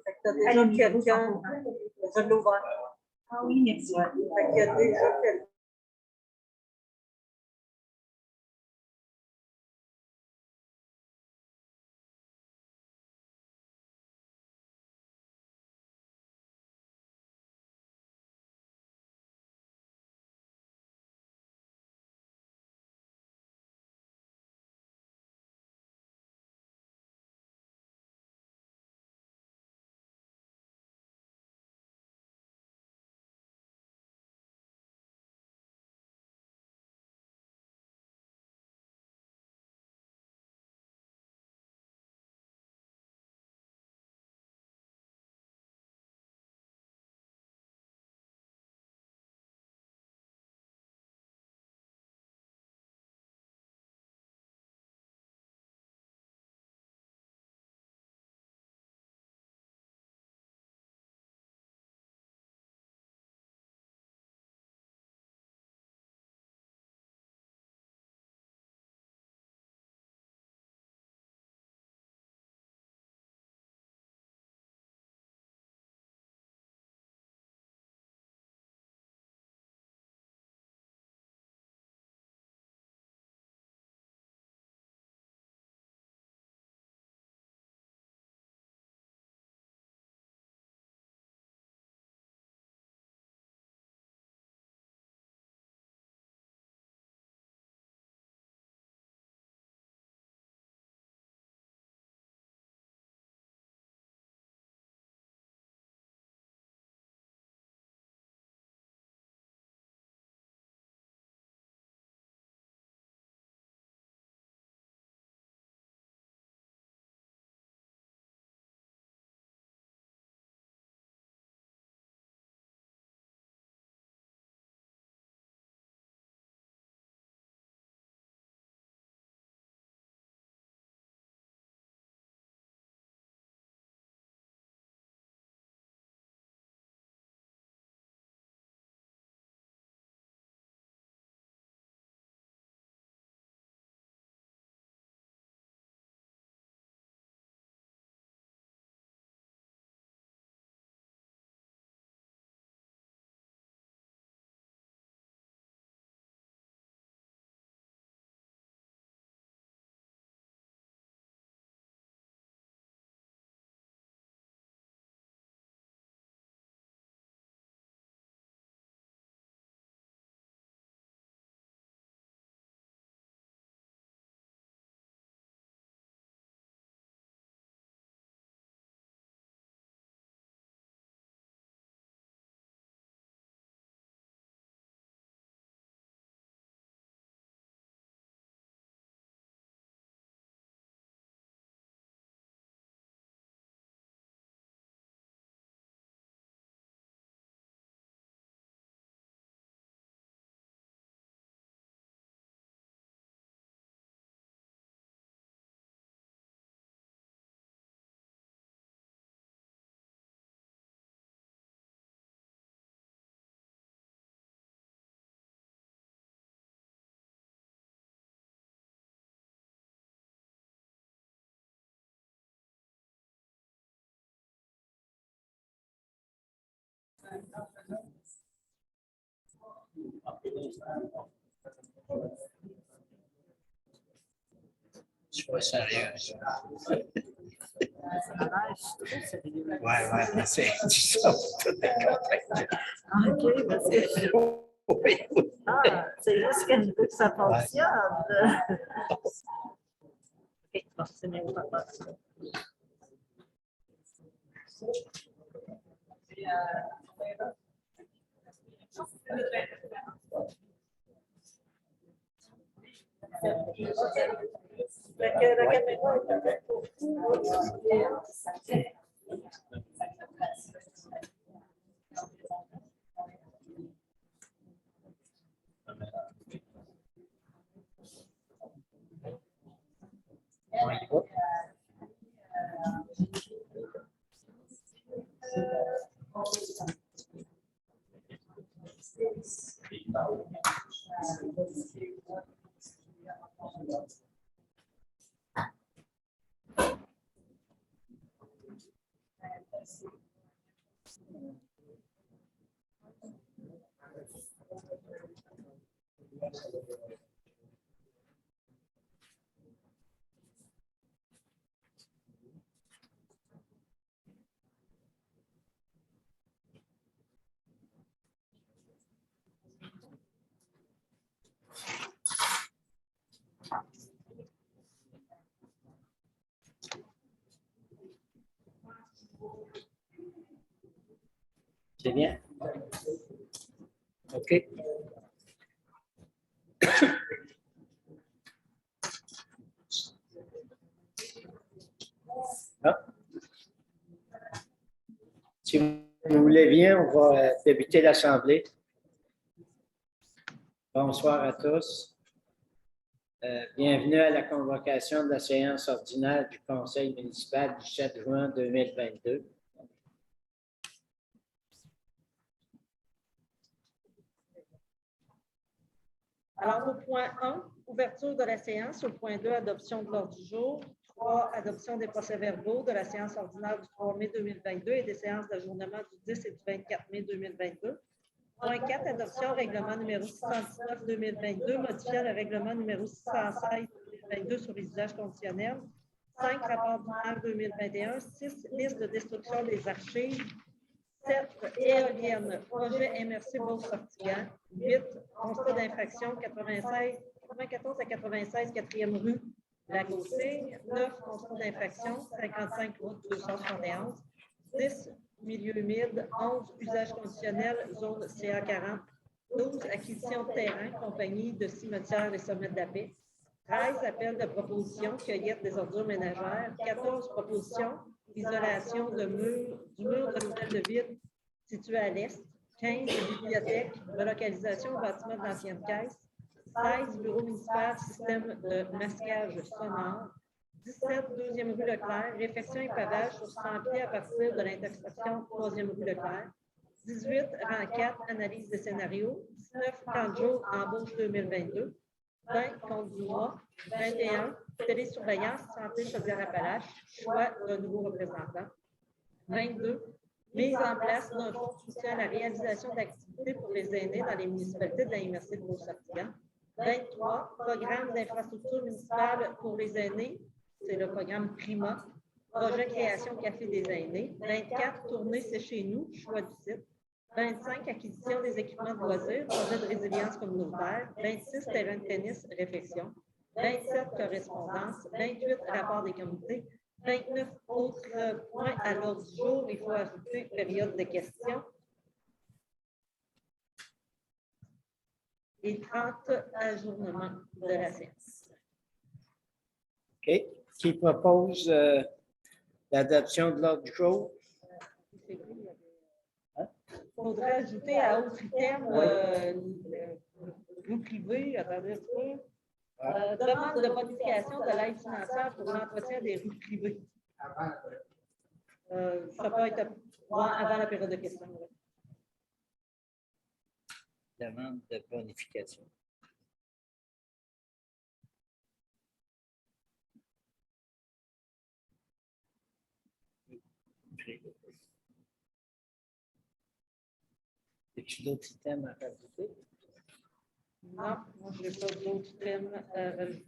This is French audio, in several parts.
Fait que t'as déjà quelqu'un, je l'ouvre. Ah oui, merci. Fait qu'il y a déjà quelqu'un. Je suis pas sérieux. Ouais, mais c'est du ça pour tout est correct. OK, parce que Oui, oui. c'est juste que je veux que ça fonctionne. OK, bon, c'est même pas possible. Fait que la caméra est avec vous. On y va. C'est bien? OK. Ah. Si vous voulez bien, on va débuter l'Assemblée. Bonsoir à tous. Bienvenue à la convocation de la séance ordinaire du Conseil municipal du 7 juin 2022. Alors, au point 1, ouverture de la séance. Au point 2, adoption de l'ordre du jour. 3, adoption des procès-verbaux de la séance ordinaire du 3 mai 2022 et des séances d'ajournement du 10 et du 24 mai 2022. Point 4, adoption règlement numéro 619-2022, modifiant le règlement numéro 616-2022 sur les usages conditionnels. 5, rapport du maire 2021. 6, liste de destruction des archives. 7, éolienne, projet MRC Beauce-Sortillant. 8, constat d'infraction 94 à 96, 4e rue Lagaussigne. 9, constat d'infraction 55 route 271. 10, milieu humide. 11, usage conditionnel, zone CA40. 12, acquisition de terrain, compagnie de cimetières Les Sommets de la Paix. 13, appel de proposition, cueillette des ordures ménagères. 14, proposition, isolation du mur de l'hôtel de ville situé à l'est. 15, bibliothèque, relocalisation au bâtiment de l'ancienne caisse. 16, bureau municipal, système de masquage sonore. 17, 2e rue Leclerc, réfection et pavage sur 100 pieds à partir de l'intersection 3e rue Leclerc. 18, rang 4, analyse des scénarios. 19, 30 jours, embauche 2022. 20, compte du mois. 21, télésurveillance, santé Chaudière-Appalaches, choix d'un nouveau représentant. 22, mise en place d'un fonds de soutien à la réalisation d'activités pour les aînés dans les municipalités de la MRC de Beauce-Sortillant. 23, programme d'infrastructure municipale pour les aînés, c'est le programme PRIMA, projet création café des aînés. 24, tournée C'est chez nous, choix du site. 25, acquisition des équipements de loisirs, projet de résilience communautaire. 26, terrain de tennis, réflexion. 27, correspondance. 28, rapport des comités. 29, autres points à l'ordre du jour. Il faut ajouter période de questions. Et 30, ajournement de la séance. OK. Qui propose l'adoption de l'ordre du jour? Il faudrait ajouter à autre item, rue privée, attendez un peu. Demande de bonification de l'aide financière pour l'entretien des rues privées. Ça peut être avant la période de questions. Demande de bonification. As-tu d'autres items à rajouter? Non, moi, je n'ai pas d'autres thèmes à rajouter.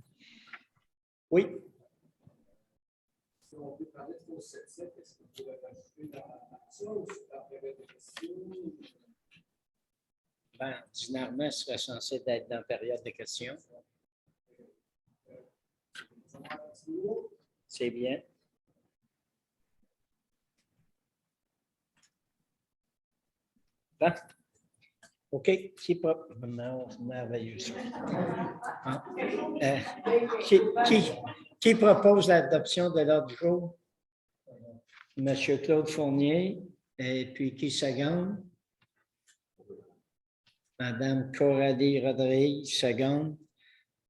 Oui. Si on peut parler de 7.7, est-ce qu'on pourrait rajouter dans ça ou c'est dans la période de questions? Ben, ordinairement, ce serait censé être dans la période de questions. C'est bien. Bon. OK. Non, merveilleux. Qui propose l'adoption de l'ordre du jour? Monsieur Claude Fournier. Et puis qui seconde? Madame Coralie Rodrigue, seconde.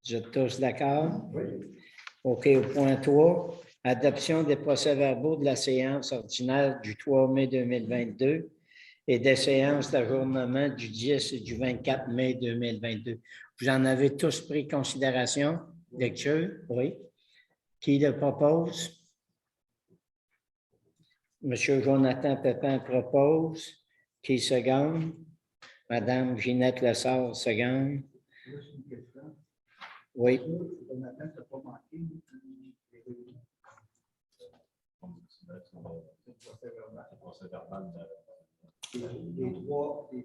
Vous êtes tous d'accord? Oui. OK, au point 3, adoption des procès-verbaux de la séance ordinaire du 3 mai 2022 et des séances d'ajournement du 10 et du 24 mai 2022. Vous en avez tous pris considération? Lecture? Oui. Qui le propose? Monsieur Jonathan Pépin propose. Qui seconde? Madame Ginette Lessard, seconde. Oui. Jonathan, tu n'as pas manqué. Les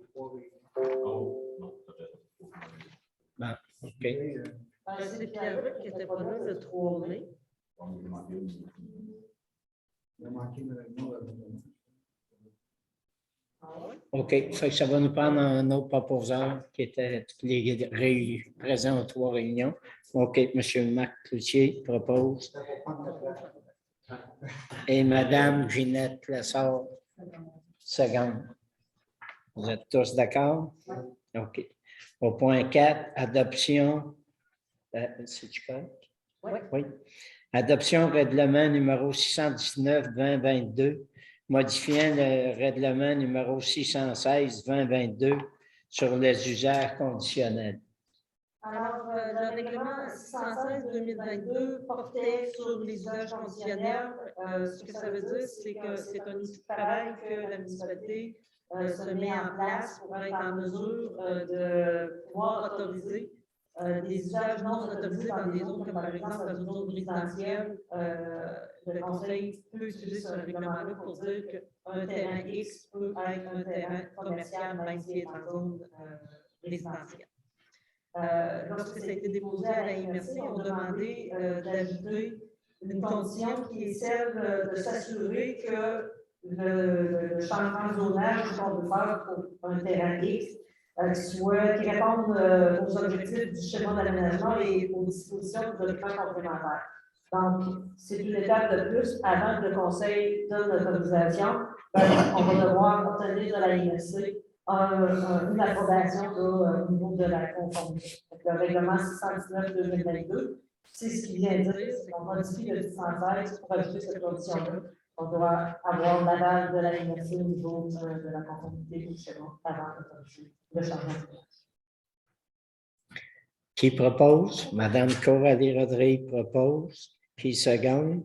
trois réunions. Bon, OK. C'est Pierre-Luc qui n'était pas là le 3 mai. Il a manqué une réunion. OK. Fait que ça va nous prendre un autre proposeur qui était tous les présents aux 3 réunions. OK. M. Marc Cloutier propose. Et Mme Ginette Lessard, seconde. Vous êtes tous d'accord? OK. Au point 4, adoption. C'est-tu correct? Oui. Adoption règlement numéro 619-2022, modifiant le règlement numéro 616-2022 sur les usages conditionnels. Alors, le règlement 616-2022 portait sur les usages conditionnels. Ce que ça veut dire, c'est que c'est un outil de travail que la municipalité se met en place pour être en mesure de pouvoir autoriser des usages non autorisés dans des zones comme par exemple dans une zone résidentielle. Le conseil peut utiliser ce règlement-là pour dire qu'un terrain X peut être un terrain commercial même s'il est en zone résidentielle. Lorsque ça a été déposé à la MRC, on demandé d'ajouter une condition qui est celle de s'assurer que le changement de zonage qu'on veut faire pour un terrain X qui répondent aux objectifs du schéma d'aménagement et aux dispositions de l'occupant complémentaire. Donc, c'est une étape de plus avant que le conseil donne l'autorisation. On va devoir obtenir de la MRC une approbation au niveau de la conformité. Le règlement 619-2022, c'est ce qui vient dire, c'est qu'on modifie le 616 pour ajouter cette condition-là. On doit avoir l'aval de la MRC au niveau de la conformité du schéma avant d'autoriser le changement. Qui propose? Mme Coralie-Rodrigue propose. Qui seconde?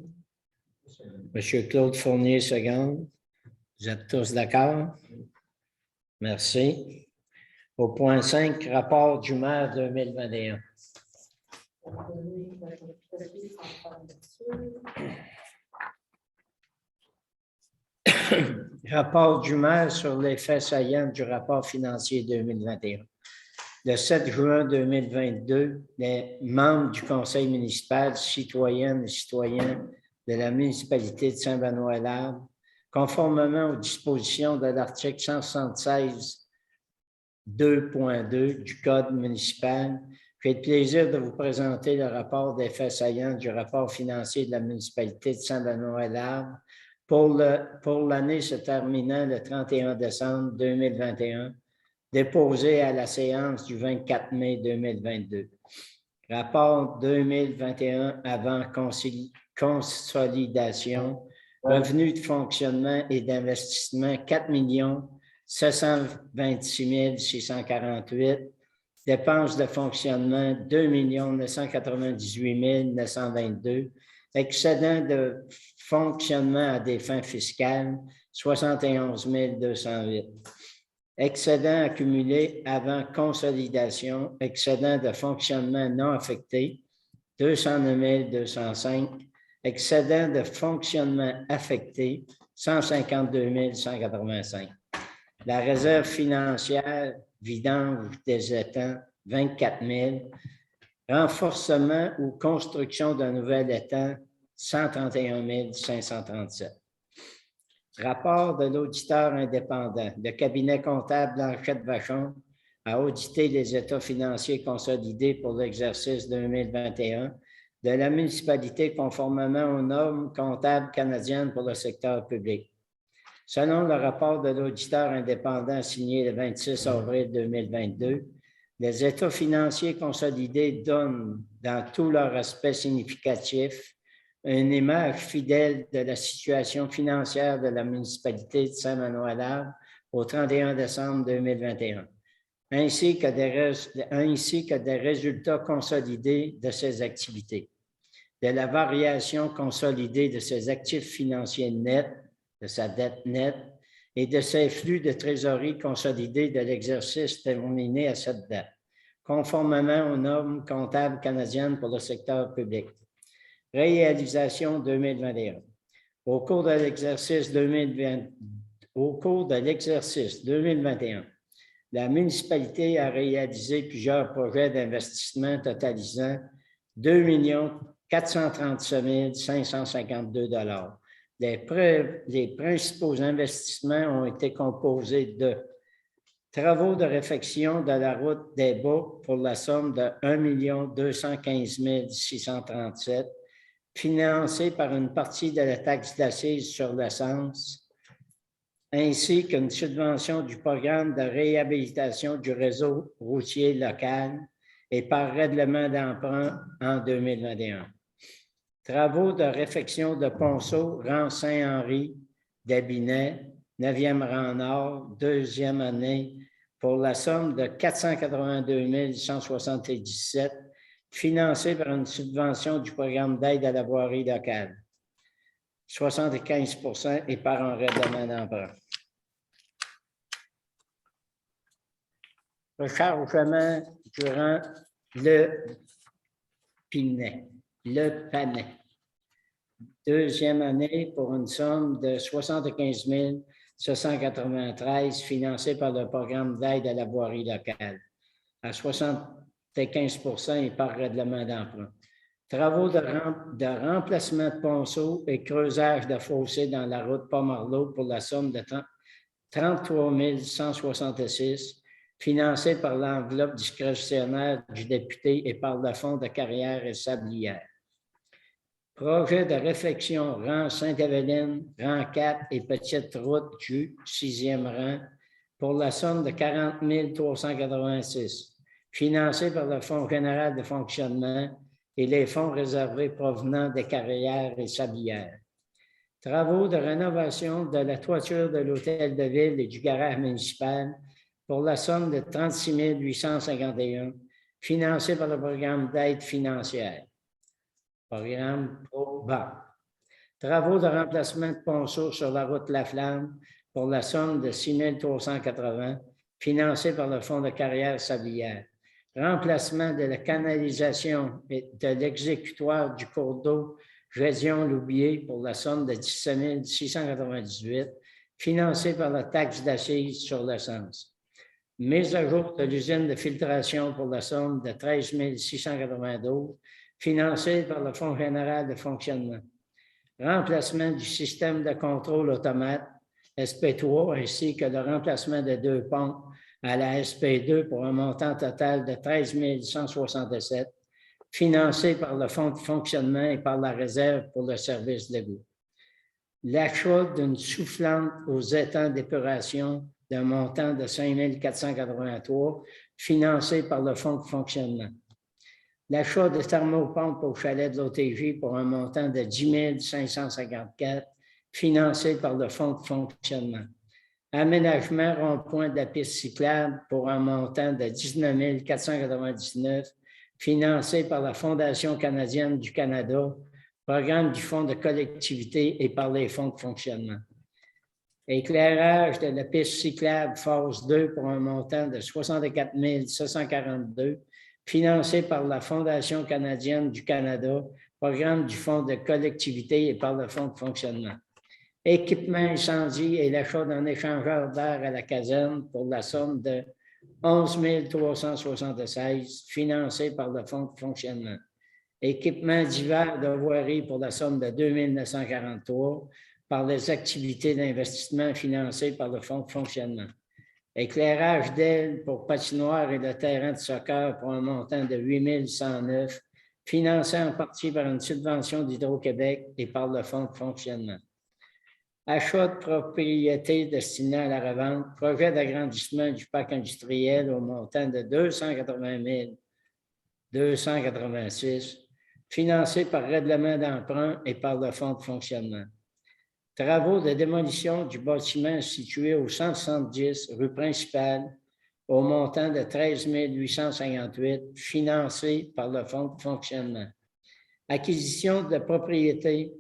M. Claude Fournier seconde. Vous êtes tous d'accord? Merci. Au point 5, rapport du maire 2021. Rapport du maire sur les faits saillants du rapport financier 2021. Le 7 juin 2022, les membres du conseil municipal, citoyennes et citoyens de la municipalité de Saint-Benoît-Labre, conformément aux dispositions de l'article 176 2.2 du Code municipal, j'ai le plaisir de vous présenter le rapport des faits saillants du rapport financier de la municipalité de Saint-Benoît-Labre pour l'année se terminant le 31 décembre 2021, déposé à la séance du 24 mai 2022. Rapport 2021 avant consolidation, revenus de fonctionnement et d'investissement 4 726 648, dépenses de fonctionnement 2 998 922, excédent de fonctionnement à des fins fiscales 71 208. Excédent accumulé avant consolidation, excédent de fonctionnement non affecté 209 205, excédent de fonctionnement affecté 152 185. La réserve financière vidange des étangs 24 000, renforcement ou construction d'un nouvel étang 131 537. Rapport de l'auditeur indépendant. Le cabinet comptable Blanchette-Vachon a audité les états financiers consolidés pour l'exercice 2021 de la municipalité conformément aux normes comptables canadiennes pour le secteur public. Selon le rapport de l'auditeur indépendant signé le 26 avril 2022, les états financiers consolidés donnent, dans tous leurs aspects significatifs, une image fidèle de la situation financière de la municipalité de Saint-Benoît-Labre au 31 décembre 2021, ainsi que des résultats consolidés de ses activités, de la variation consolidée de ses actifs financiers nets, de sa dette nette et de ses flux de trésorerie consolidés de l'exercice terminé à cette date. conformément aux normes comptables canadiennes pour le secteur public. Réalisation 2021. Au cours de l'exercice 2021, la municipalité a réalisé plusieurs projets d'investissement totalisant 2 437 552 $. Les principaux investissements ont été composés de travaux de réfection de la route des Bas pour la somme de 1 215 637 $, financés par une partie de la taxe d'assises sur l'essence, ainsi qu'une subvention du programme de réhabilitation du réseau routier local et par règlement d'emprunt en 2021. Travaux de réfection de Ponceau, rang Saint-Henri, d'Abinet, 9e rang nord, 2e année, pour la somme de 482 177 $, financé par une subvention du programme d'aide à la voirie locale. 75 % et par un règlement d'emprunt. Rechargement durant le Panay. 2e année pour une somme de 75 793 financé par le programme d'aide à la voirie locale, à 75 % et par règlement d'emprunt. Travaux de remplacement de ponceau et creusage de fossés dans la route Pomerleau pour la somme de 33 166, financé par l'enveloppe discrétionnaire du député et par le Fonds de carrière et sablière. Projet de réfection rang Sainte-Eveline, rang 4 et petite route du 6e rang pour la somme de 40 386, financé par le Fonds général de fonctionnement et les fonds réservés provenant des carrières et sablières. Travaux de rénovation de la toiture de l'hôtel de ville et du garage municipal pour la somme de 36 851, financé par le programme d'aide financière. Programme ProBA. Travaux de remplacement de ponceau sur la route La Flamme pour la somme de 6 380, financé par le Fonds de carrière sablière. Remplacement de la canalisation et de l'exécutoire du cours d'eau Gédéon-Loubier pour la somme de 17 698, financé par la taxe d'assises sur l'essence. Mise à jour de l'usine de filtration pour la somme de 13 692, financé par le Fonds général de fonctionnement. Remplacement du système de contrôle automate SP3 ainsi que le remplacement de 2 pompes à la SP2 pour un montant total de 13 167, financé par le Fonds de fonctionnement et par la réserve pour le service d'égout. L'achat d'une soufflante aux étangs d'épuration d'un montant de 5 483, financé par le Fonds de fonctionnement. L'achat de thermopompes au chalet de l'OTJ pour un montant de 10 554, financé par le Fonds de fonctionnement. Aménagement rond-point de la piste cyclable pour un montant de 19 499, financé par la Fondation canadienne du Canada, programme du Fonds de collectivité et par les fonds de fonctionnement. Éclairage de la piste cyclable phase 2 pour un montant de 64 742, financé par la Fondation canadienne du Canada, programme du Fonds de collectivité et par le Fonds de fonctionnement. Équipement incendie et l'achat d'un échangeur d'air à la caserne pour la somme de 11 376, financé par le Fonds de fonctionnement. Équipement divers de voirie pour la somme de 2 943 par les activités d'investissement financées par le Fonds de fonctionnement. Éclairage d'aile pour patinoire et le terrain de soccer pour un montant de 8 109, financé en partie par une subvention d'Hydro-Québec et par le Fonds de fonctionnement. Achat de propriété destinée à la revente, projet d'agrandissement du parc industriel au montant de 280 286, financé par règlement d'emprunt et par le Fonds de fonctionnement. Travaux de démolition du bâtiment situé au 170 rue principale au montant de 13 858, financé par le Fonds de fonctionnement. Acquisition de propriété,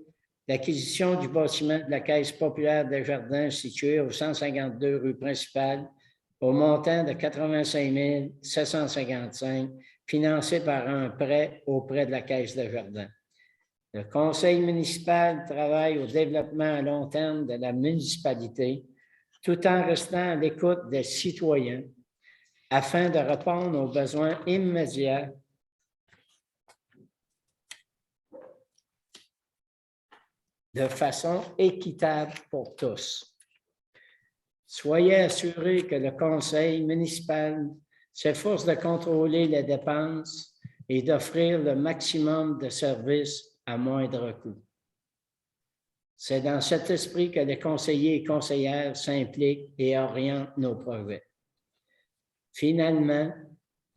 l'acquisition du bâtiment de la Caisse populaire des jardins situé au 152 rue principale au montant de 85 755, financé par un prêt auprès de la Caisse de Jardin. Le conseil municipal travaille au développement à long terme de la municipalité, tout en restant à l'écoute des citoyens afin de répondre aux besoins immédiats de façon équitable pour tous. Soyez assurés que le conseil municipal s'efforce de contrôler les dépenses et d'offrir le maximum de services à moindre coût. C'est dans cet esprit que les conseillers et conseillères s'impliquent et orientent nos projets. Finalement,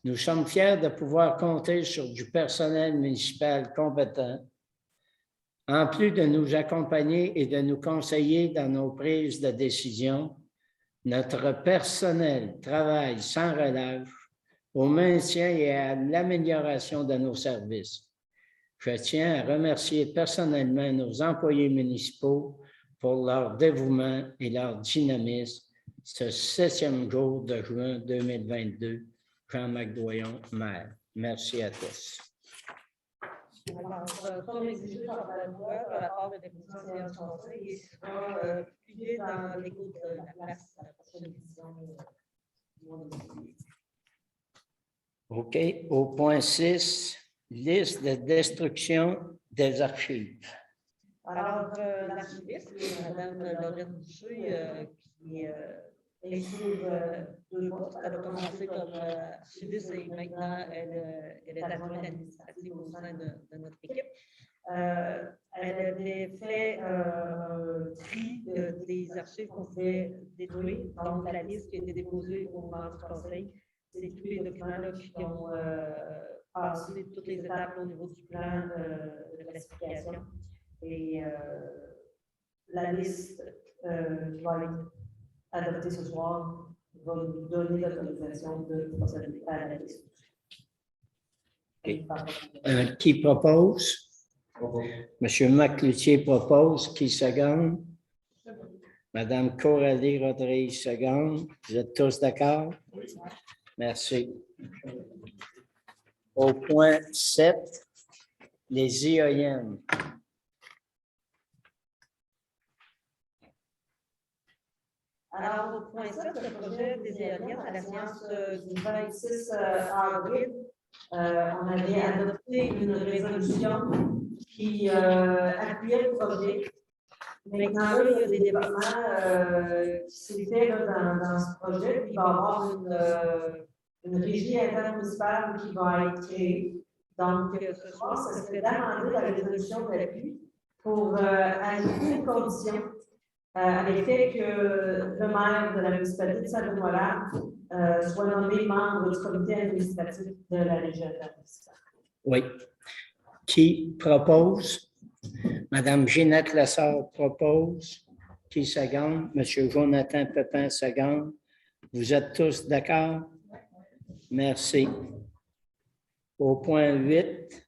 nous sommes fiers de pouvoir compter sur du personnel municipal compétent, en plus de nous accompagner et de nous conseiller dans nos prises de décision. Notre personnel travaille sans relâche au maintien et à l'amélioration de nos services. Je tiens à remercier personnellement nos employés municipaux pour leur dévouement et leur dynamisme ce 7e jour de juin 2022. Jean-Marc Doyon, maire. Merci à tous. Alors, comme exigé par la loi, le rapport de déposition des séances du conseil sera publié dans l'écoute de la place à la prochaine édition du mois de juillet. OK. Au point 6, liste de destruction des archives. Alors, l'archiviste, Mme Laurette Boucher, qui exige 2 postes. Elle a commencé comme archiviste et maintenant elle est adjointe administrative au sein de notre équipe. Elle avait fait un tri des archives qu'on pouvait détruire, donc la liste qui a été déposée au moment du conseil. C'est tous les documents là, qui ont passé toutes les étapes au niveau du plan de classification. Et la liste qui va être adoptée ce soir va nous donner l'autorisation de procéder à la liste. Okay. Qui propose? Monsieur Macloutier propose. Qui seconde? Madame Coralie Rodriguez seconde. Vous êtes tous d'accord? Oui. Merci. Au point 7, les IOM. Alors, au point 7, le projet des éoliennes à la séance du 26 avril, on avait adopté une résolution qui appuyait le projet. Maintenant, là, il y a des développements qui s'est fait dans ce projet, puis il va y avoir une régie intermunicipale qui va être créée. Donc, ce soir, ce serait d'amender la résolution d'appui pour ajouter une condition à l'effet que le maire de la municipalité de Saint-Benoît soit nommé membre du comité administratif de la région intermunicipale. Oui. Qui propose? Madame Ginette Lessard propose. Qui seconde? Monsieur Jonathan Pepin seconde. Vous êtes tous d'accord? Merci. Au point 8,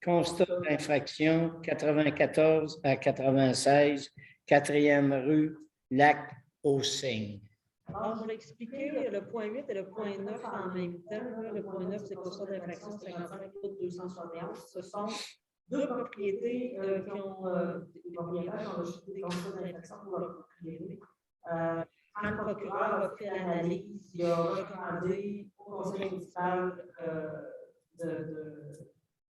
constat d'infraction 94 à 96, 4e rue, Lac-aux-Cygnes. Alors, je vais expliquer le point 8 et le point 9 en même temps. Le point 9, c'est constat d'infraction 55 271. Ce sont 2 propriétés qui ont des propriétaires qui ont rejeté des constats d'infraction pour leur propriété. Quand le procureur a fait l'analyse, il a recommandé au conseil municipal de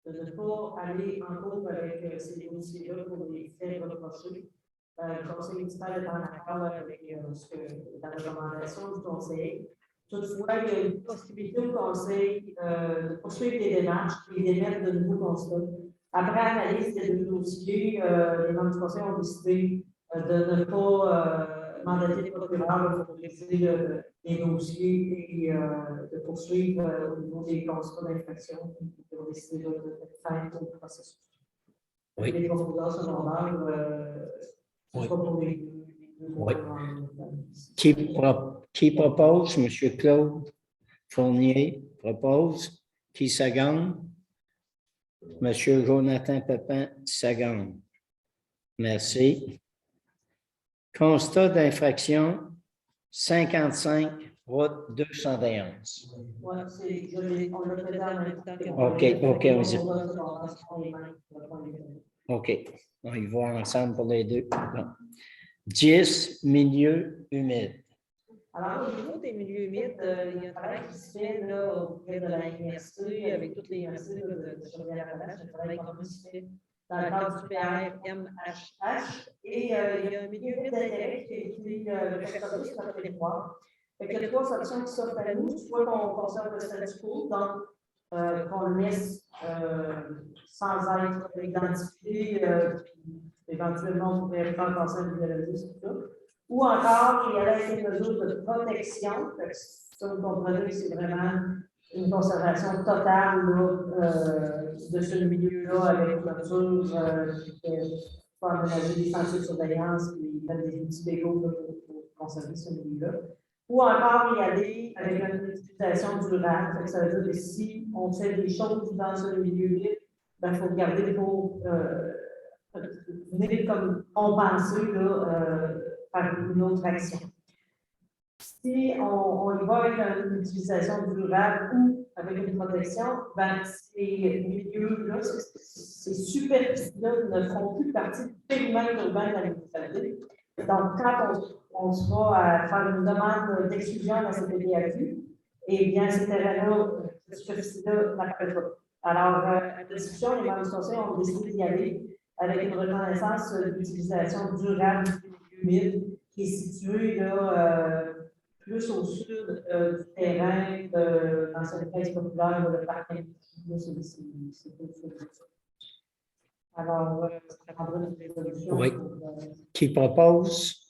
ne pas aller en cours avec ces dossiers-là pour les faits reprochés. Le conseil municipal est en accord avec la recommandation du conseil. Toutefois, il y a une possibilité au conseil de poursuivre les démarches et d'émettre de nouveaux constats. Après analyse des 2 dossiers, les membres du conseil ont décidé de ne pas mandater les procureurs pour réviser les dossiers et de poursuivre au niveau des constats d'infraction. Ils ont décidé de faire tout le processus. Oui. Les profondeurs secondaires, oui. Pour les Oui. Qui propose? Monsieur Claude Fournier propose. Qui seconde? Monsieur Jonathan Pepin seconde. Merci. Constat d'infraction 55, route 211. Ouais, on l'a fait en même temps que. OK, OK. On y va ensemble pour les deux. Bon. 10, milieu humide. Alors, au niveau des milieux humides, il y a un travail qui se fait là, auprès de l'université, avec toutes les universités là, de Chaudière-Appalaches, un travail commun qui se fait dans le cadre du PRMHH. Et il y a un milieu humide d'intérêt qui a été répertorié sur notre territoire. Fait qu'il y a 3 options qui s'offrent à nous. Soit qu'on conserve le statu quo, donc qu'on le laisse sans être identifié, puis éventuellement on pourrait faire passer un biologiste, tout ça. Ou encore, il y avait une mesure de protection. Ça, vous comprenez que c'est vraiment une conservation totale là, de ce milieu-là avec clôture, pour aménager des sentiers de surveillance, puis mettre des outils légaux pour conserver ce milieu-là. Ou encore y aller avec une utilisation durable. Ça veut dire que si on fait des choses dans ce milieu-là, il faut regarder pour venir comme compenser là, par une autre action. Si on y va avec une utilisation durable ou avec une protection, ben, ces milieux-là, ces superficies-là ne font plus partie du périmètre urbain de la municipalité. Donc, quand on sera à faire une demande d'exclusion de la CPDAQ, eh bien, ces terrains-là, cette superficie-là n'apparaît pas. Alors, à la discussion, les membres du conseil ont décidé d'y aller avec une reconnaissance d'utilisation durable du milieu humide qui est situé là, plus au sud du terrain de l'ancienne caisse populaire de le parking. Alors, ça prendra une résolution. Oui. Qui propose?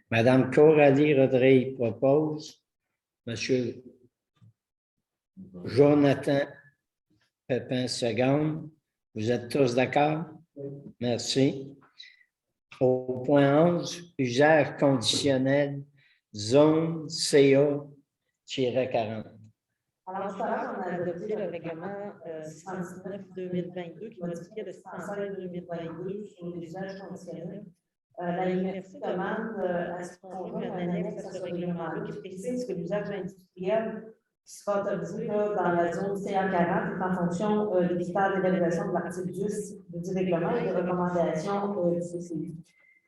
Madame Coralie Rodrigue propose. Monsieur Jonathan Pépin seconde. Vous êtes tous d'accord? Merci. Au point 11, usage conditionnel, zone CA-40. Alors, tout à l'heure, on a adopté le règlement 619-2022 qui modifiait le 616-2022 sur les usages conditionnels. L'université demande à ce qu'on joue un annexe à ce règlement-là qui précise que l'usage industriel qui sera autorisé là, dans la zone CA40 est en fonction des critères d'évaluation de l'article 10 du règlement et des recommandations du CCI.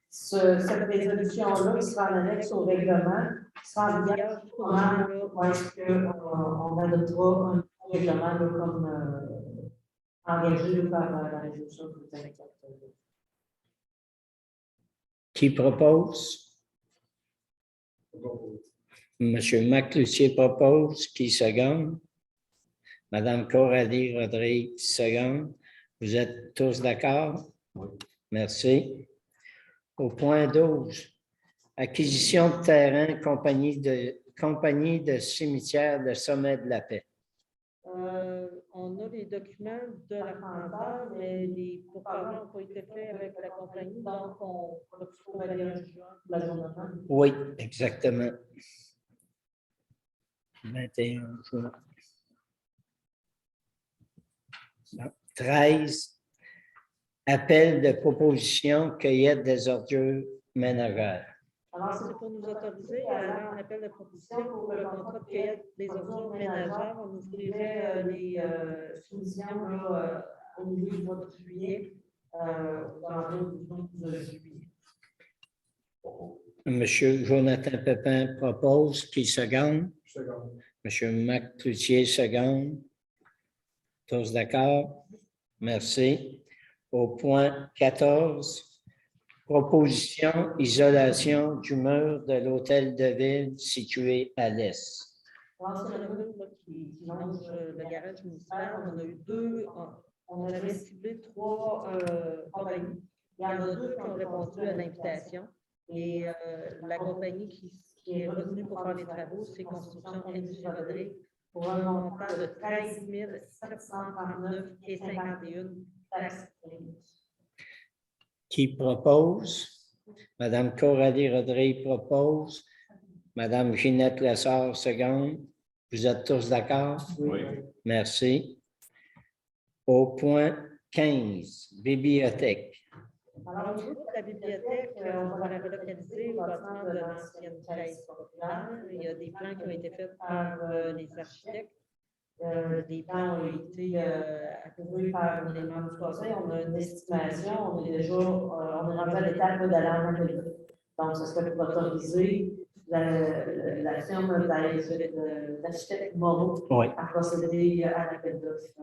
Cette résolution-là qui sera en annexe au règlement sera en vigueur jusqu'au moment où est-ce qu'on adoptera un règlement là, comme engagé par la résolution que vous avez. Qui propose? Monsieur Maclucier propose. Qui seconde? Madame Coralie Rodrigue, seconde. Vous êtes tous d'accord? Oui. Merci. Au point 12, acquisition de terrain, compagnie de cimetière, le sommet de la paix. On a les documents de l'arpenteur, mais les pourparlers n'ont pas été faits avec la compagnie, donc on va plutôt aller en juin pour la journée. Oui, exactement. 21 juin. 13, appel de proposition, cueillette des ordures ménagères. Alors, c'est pour nous autoriser à aller en appel de proposition pour le contrat de cueillette des ordures ménagères. On ouvrirait les soumissions au milieu du mois de juillet, aux alentours du 12 juillet. Monsieur Jonathan Pépin propose. Qui seconde? Seconde. Monsieur Mac Cloutier seconde. Tous d'accord? Merci. Au point 14, proposition, isolation du mur de l'hôtel de ville situé à l'est. Alors, c'est le mur qui longe le garage municipal. On a eu on avait ciblé 3 compagnies. Il y en a 2 qui ont répondu à l'invitation. Et la compagnie qui est retenue pour faire les travaux, c'est Construction Industrie Rodrigue pour un montant de 13 739,51 taxes. Qui propose? Madame Coralie Rodrigue propose. Madame Ginette Lessard, seconde. Vous êtes tous d'accord? Oui. Merci. Au point 15, bibliothèque. Alors, au niveau de la bibliothèque, on va la relocaliser au bâtiment de l'ancienne caisse populaire. Il y a des plans qui ont été faits par les architectes. Les plans ont été approuvés par les membres du conseil. On a une estimation, on est déjà rendu à l'étape d'aller en appel. Donc, ça serait pour autoriser la firme d'architectes Moreau Oui. à procéder à l'appel d'offres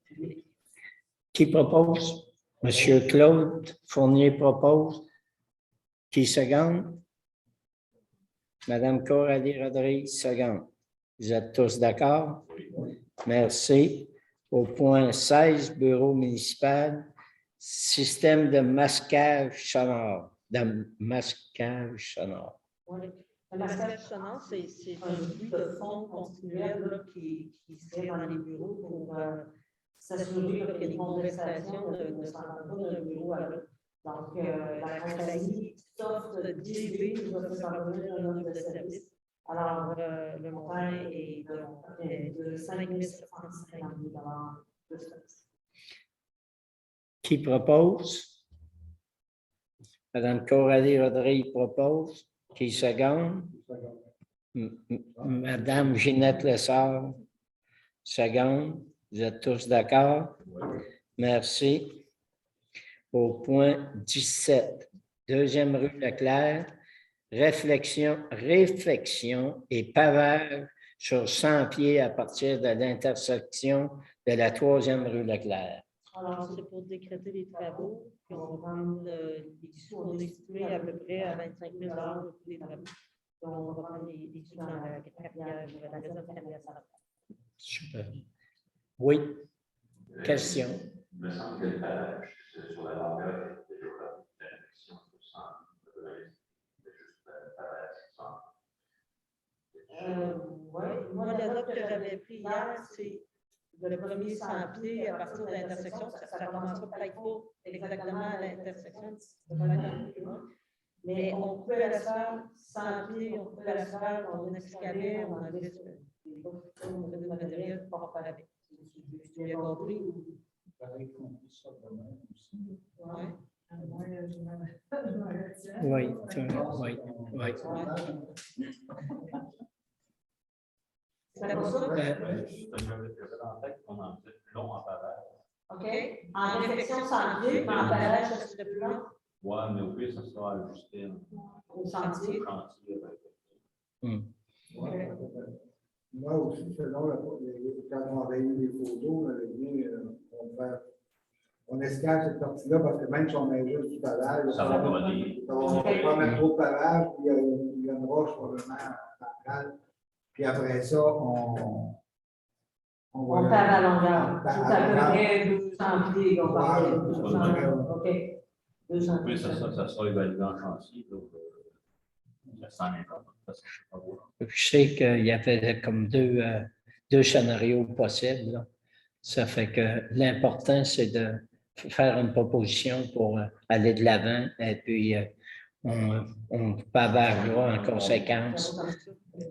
public. Qui propose? Monsieur Claude Fournier propose. Qui seconde? Madame Coralie Rodriguez seconde. Vous êtes tous d'accord? Merci. Au point 16, bureau municipal, système de masquage sonore. De masquage sonore. Oui. Le masquage sonore, c'est un bruit de fond continuel là, qui se fait dans les bureaux pour s'assurer que les conversations ne s'entendent pas d'un bureau à l'autre. Donc, la compagnie Soft DB nous a fait parvenir un offre de service. Alors, le montant est de 5 750 $ de service. Qui propose? Madame Coralie Rodriguez propose. Qui seconde? Madame Ginette Lessard, seconde. Vous êtes tous d'accord? Merci. Au point 17, deuxième rue Leclerc, réflexion et pavage sur 100 pieds à partir de l'intersection de la troisième rue Leclerc. Alors, c'est pour décréter les travaux, puis on va prendre les sous, on est estimé à peu près à 25 000 $ pour les travaux. Donc, on va prendre les sous dans la carrière, la réserve carrière salariale. Super. Oui. Question. Il me semble que le pavage sur la longueur est déjà une réflexion sur 100, juste le pavage sur 100. Oui, moi, la note que j'avais prise hier, c'est le premier 100 pieds à partir de l'intersection. Ça commencera peut-être pas exactement à l'intersection, ça va être un peu plus loin. Mais on pouvait la faire 100 pieds, on pouvait la faire, on excavait, on avait du matériel pour faire avec. Tu l'as compris? Oui, oui. C'est pour ça? En fait, on en fait plus long en pavage. OK. En réflexion sans pied, mais en pavage, ça serait plus long. Oui, mais au pire, ça sera ajusté Au chantier. Moi aussi, selon quand on avait eu les photos, on escale cette partie-là parce que même si on met juste du pavage, Ça va pas dire. on ne peut pas mettre trop de pavage, puis il y a une roche probablement centrale. Puis après ça, on On perd à longueur. On perd C'est à à peu longueur. près 200 pieds qu'on parlait. Ouais, 200. OK. 200 Oui, pieds. ça sera évalué en chantier. Donc, ça sent n'importe quoi. Je sais qu'il y avait comme deux scénarios possibles, là. Ça fait que l'important, c'est de faire une proposition pour aller de l'avant et puis on pavagera en conséquence.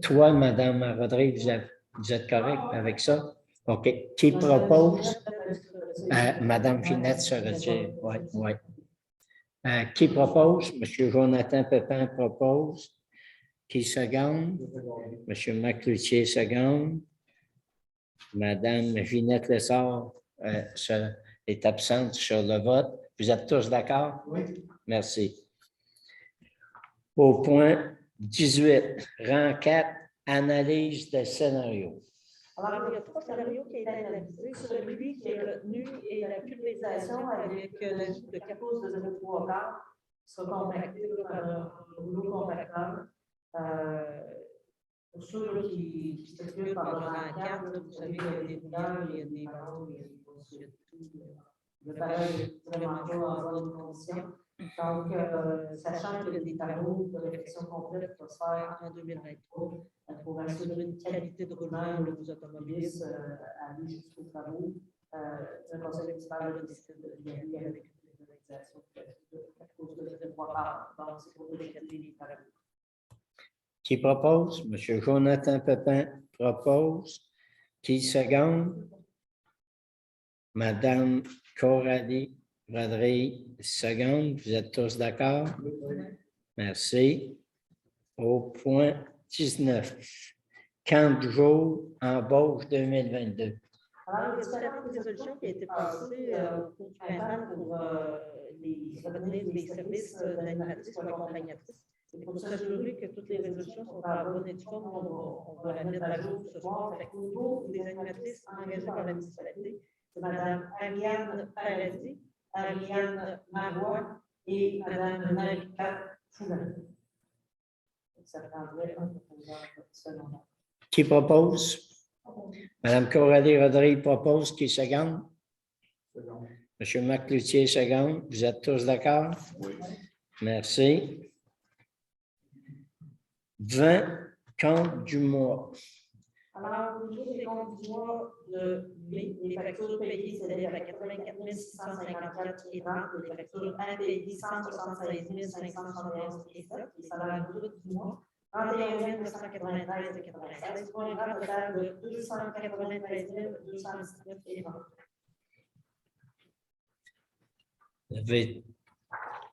Toi, Madame Rodriguez, vous êtes correct avec ça? OK. Qui propose? Madame Ginette se retire. Oui, oui. Qui propose? Monsieur Jonathan Pépin propose. Qui seconde? Monsieur Macloutier seconde. Madame Ginette Lessard est absente sur le vote. Vous êtes tous d'accord? Oui. Merci. Au point 18, rang 4, analyse des scénarios. Alors, il y a 3 scénarios qui ont été analysés. Celui qui est retenu est la pulvérisation avec l'ajout de 4 pouces de 0,3 quart qui sera compacté par un rouleau compacteur. Pour ceux là, qui spéculent par le rang 4, vous savez, il y a des bouillères, il y a des barreaux, il y a des pousses, il y a tout. Le pavage est vraiment pas en bonne condition. Donc, sachant qu'il y a des travaux de réflexion complète qui vont se faire en 2023 pour assurer une qualité de roulement pour les automobilistes à aller jusqu'aux travaux, le conseil municipal a décidé d'y aller avec une régularisation à cause de 0,3 quart. Donc, c'est pour décréter les travaux. Qui propose? Monsieur Jonathan Pépin propose. Qui seconde? Madame Coralie Rodrigue, seconde. Vous êtes tous d'accord? Merci. Au point 19. Camp de jour, embauche 2022. Alors, il y a différentes résolutions qui ont été passées au cours du printemps pour retenir des services d'animatrices ou accompagnatrices. Et pour s'assurer que toutes les résolutions sont en bonne et due forme, on va la mettre à jour ce soir. Fait qu'au niveau des animatrices engagées par la municipalité, c'est Mme Ariane Paradis, Ariane Marois et Mme Marika Foulin. Ça prendrait un proposeur secondaire. Qui propose? Mme Coralie Rodrigue propose. Qui seconde? M. Marc Cloutier, seconde. Vous êtes tous d'accord? Oui. Merci. 20 comptes du mois. Alors, au niveau des comptes du mois de mai, les factures payées s'élèvent à 84 654 et 30, les factures impayées 176 571 et 7, les salaires bruts du mois 31 993 et 96, pour un grand total de 293 219 et 20. Vous avez,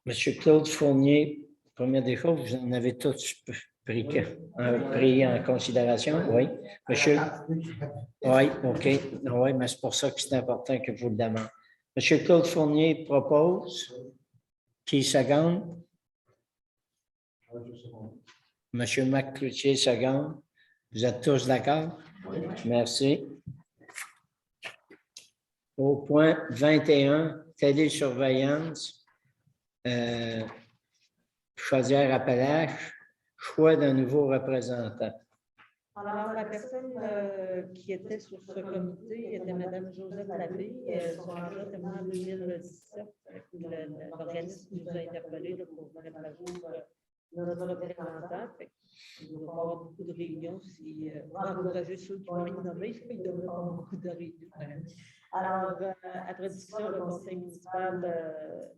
M. Claude Fournier, première des choses, vous en avez tous pris en considération, oui. Monsieur? Oui, OK. Oui, mais c'est pour ça que c'est important que vous le demandez. M. Claude Fournier propose. Qui seconde? M. Marc Cloutier, seconde. Vous êtes tous d'accord? Oui. Merci. Au point 21, télésurveillance, Chaudière-Appalaches, choix d'un nouveau représentant. Alors, la personne qui était sur ce comité était Mme Josette Labbé. Son mandat termine en 2017. L'organisme nous a interpellés pour mettre à jour notre représentant. Il va y avoir beaucoup de réunions. Si vous encouragez ceux qui vont être nommés, il devrait y avoir beaucoup de réunions. Alors, après discussion, le conseil municipal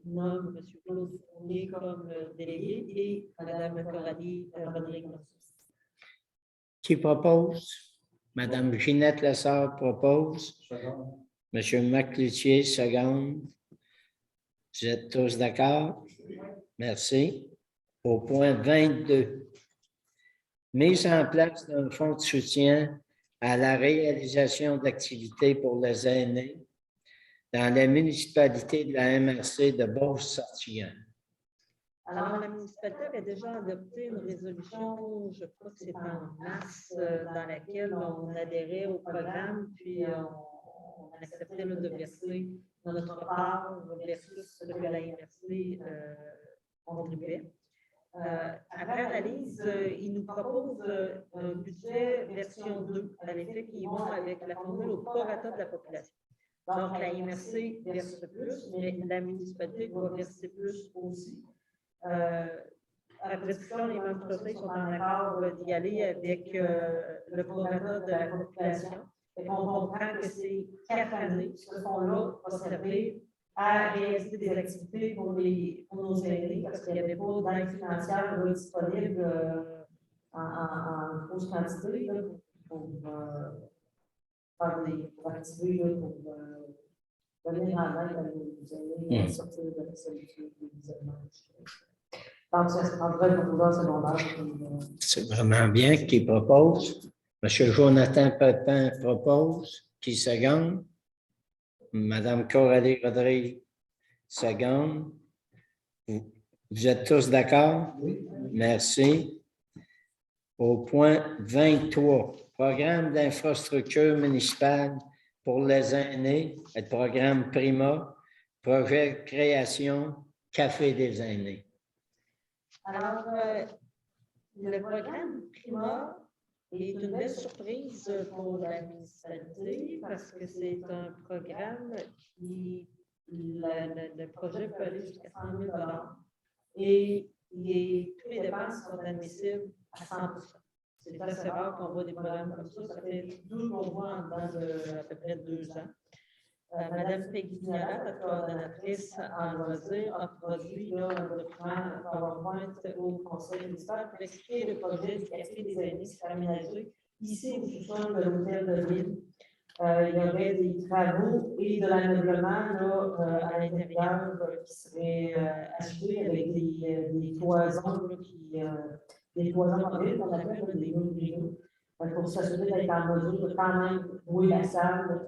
nomme M. Claude Fournier comme délégué et Mme Coralie Rodrigue. Qui propose? Mme Ginette Lessard propose. M. Marc Cloutier, seconde. Vous êtes tous d'accord? Merci. Au point 22. Mise en place d'un fonds de soutien à la réalisation d'activités pour les aînés dans la municipalité de la MRC de Beauce-Sartillon. Alors, la municipalité avait déjà adopté une résolution, je crois que c'est en mars, dans laquelle on adhérait au programme, puis on acceptait de verser notre part versus ce que la MRC contribuait. Après analyse, il nous propose un budget version 2, à l'effet qu'ils vont avec la formule au prorata de la population. Donc, la MRC verse plus, mais la municipalité doit verser plus aussi. Après discussion, les membres du conseil sont en accord d'y aller avec le prorata de la population. On comprend que c'est 4 années. Ce fonds-là va servir à réaliser des activités pour nos aînés parce qu'il n'y avait pas d'aide financière disponible en grosse quantité pour activer, pour venir en aide à nos aînés à sortir de la solitude de l'isolement. Donc, ça se prendrait pour pouvoir secondaire. C'est vraiment bien qui propose. M. Jonathan Pepin propose. Qui seconde? Mme Coralie Rodrigue, seconde. Vous êtes tous d'accord? Oui. Merci. Au point 23, programme d'infrastructure municipale pour les aînés, le programme Prima, projet création Café des aînés. Alors, le programme Prima est une belle surprise pour la municipalité parce que c'est un programme qui, le projet peut aller jusqu'à 100 000 et tous les dépenses sont admissibles à 100%. C'est assez rare qu'on voit des programmes comme ça. Ça fait 2 qu'on voit en dedans de à peu près 2 ans. Mme Peggy Vignalat, notre coordonnatrice en loisirs, a produit un document PowerPoint au conseil municipal pour expliquer le projet du Café des aînés qui sera aménagé ici au sous-sol de l'hôtel de ville. il y aurait des travaux et de l'ameublement là, à l'intérieur qui seraient achetés avec des cloisons, là, des cloisons mobiles qu'on appelle là, des murs rideaux, pour s'assurer d'être en mesure de quand même louer la salle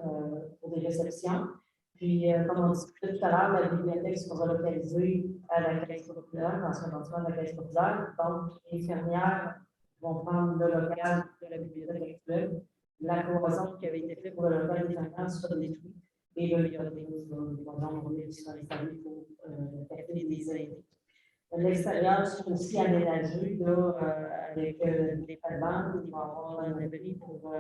pour des réceptions. Puis, comme on discutait tout à l'heure, la bibliothèque sera localisée à la caisse populaire, dans ce bâtiment de la caisse populaire. Donc, les infirmières vont prendre le local de la bibliothèque actuelle. La cloison qui avait été faite pour le local des infirmières sera détruite. Et là, il y aura des cloisons mobiles qui seront installées pour capter des aînés. L'extérieur sera aussi aménagé là, avec des plates-bandes. Il va y avoir un abri pour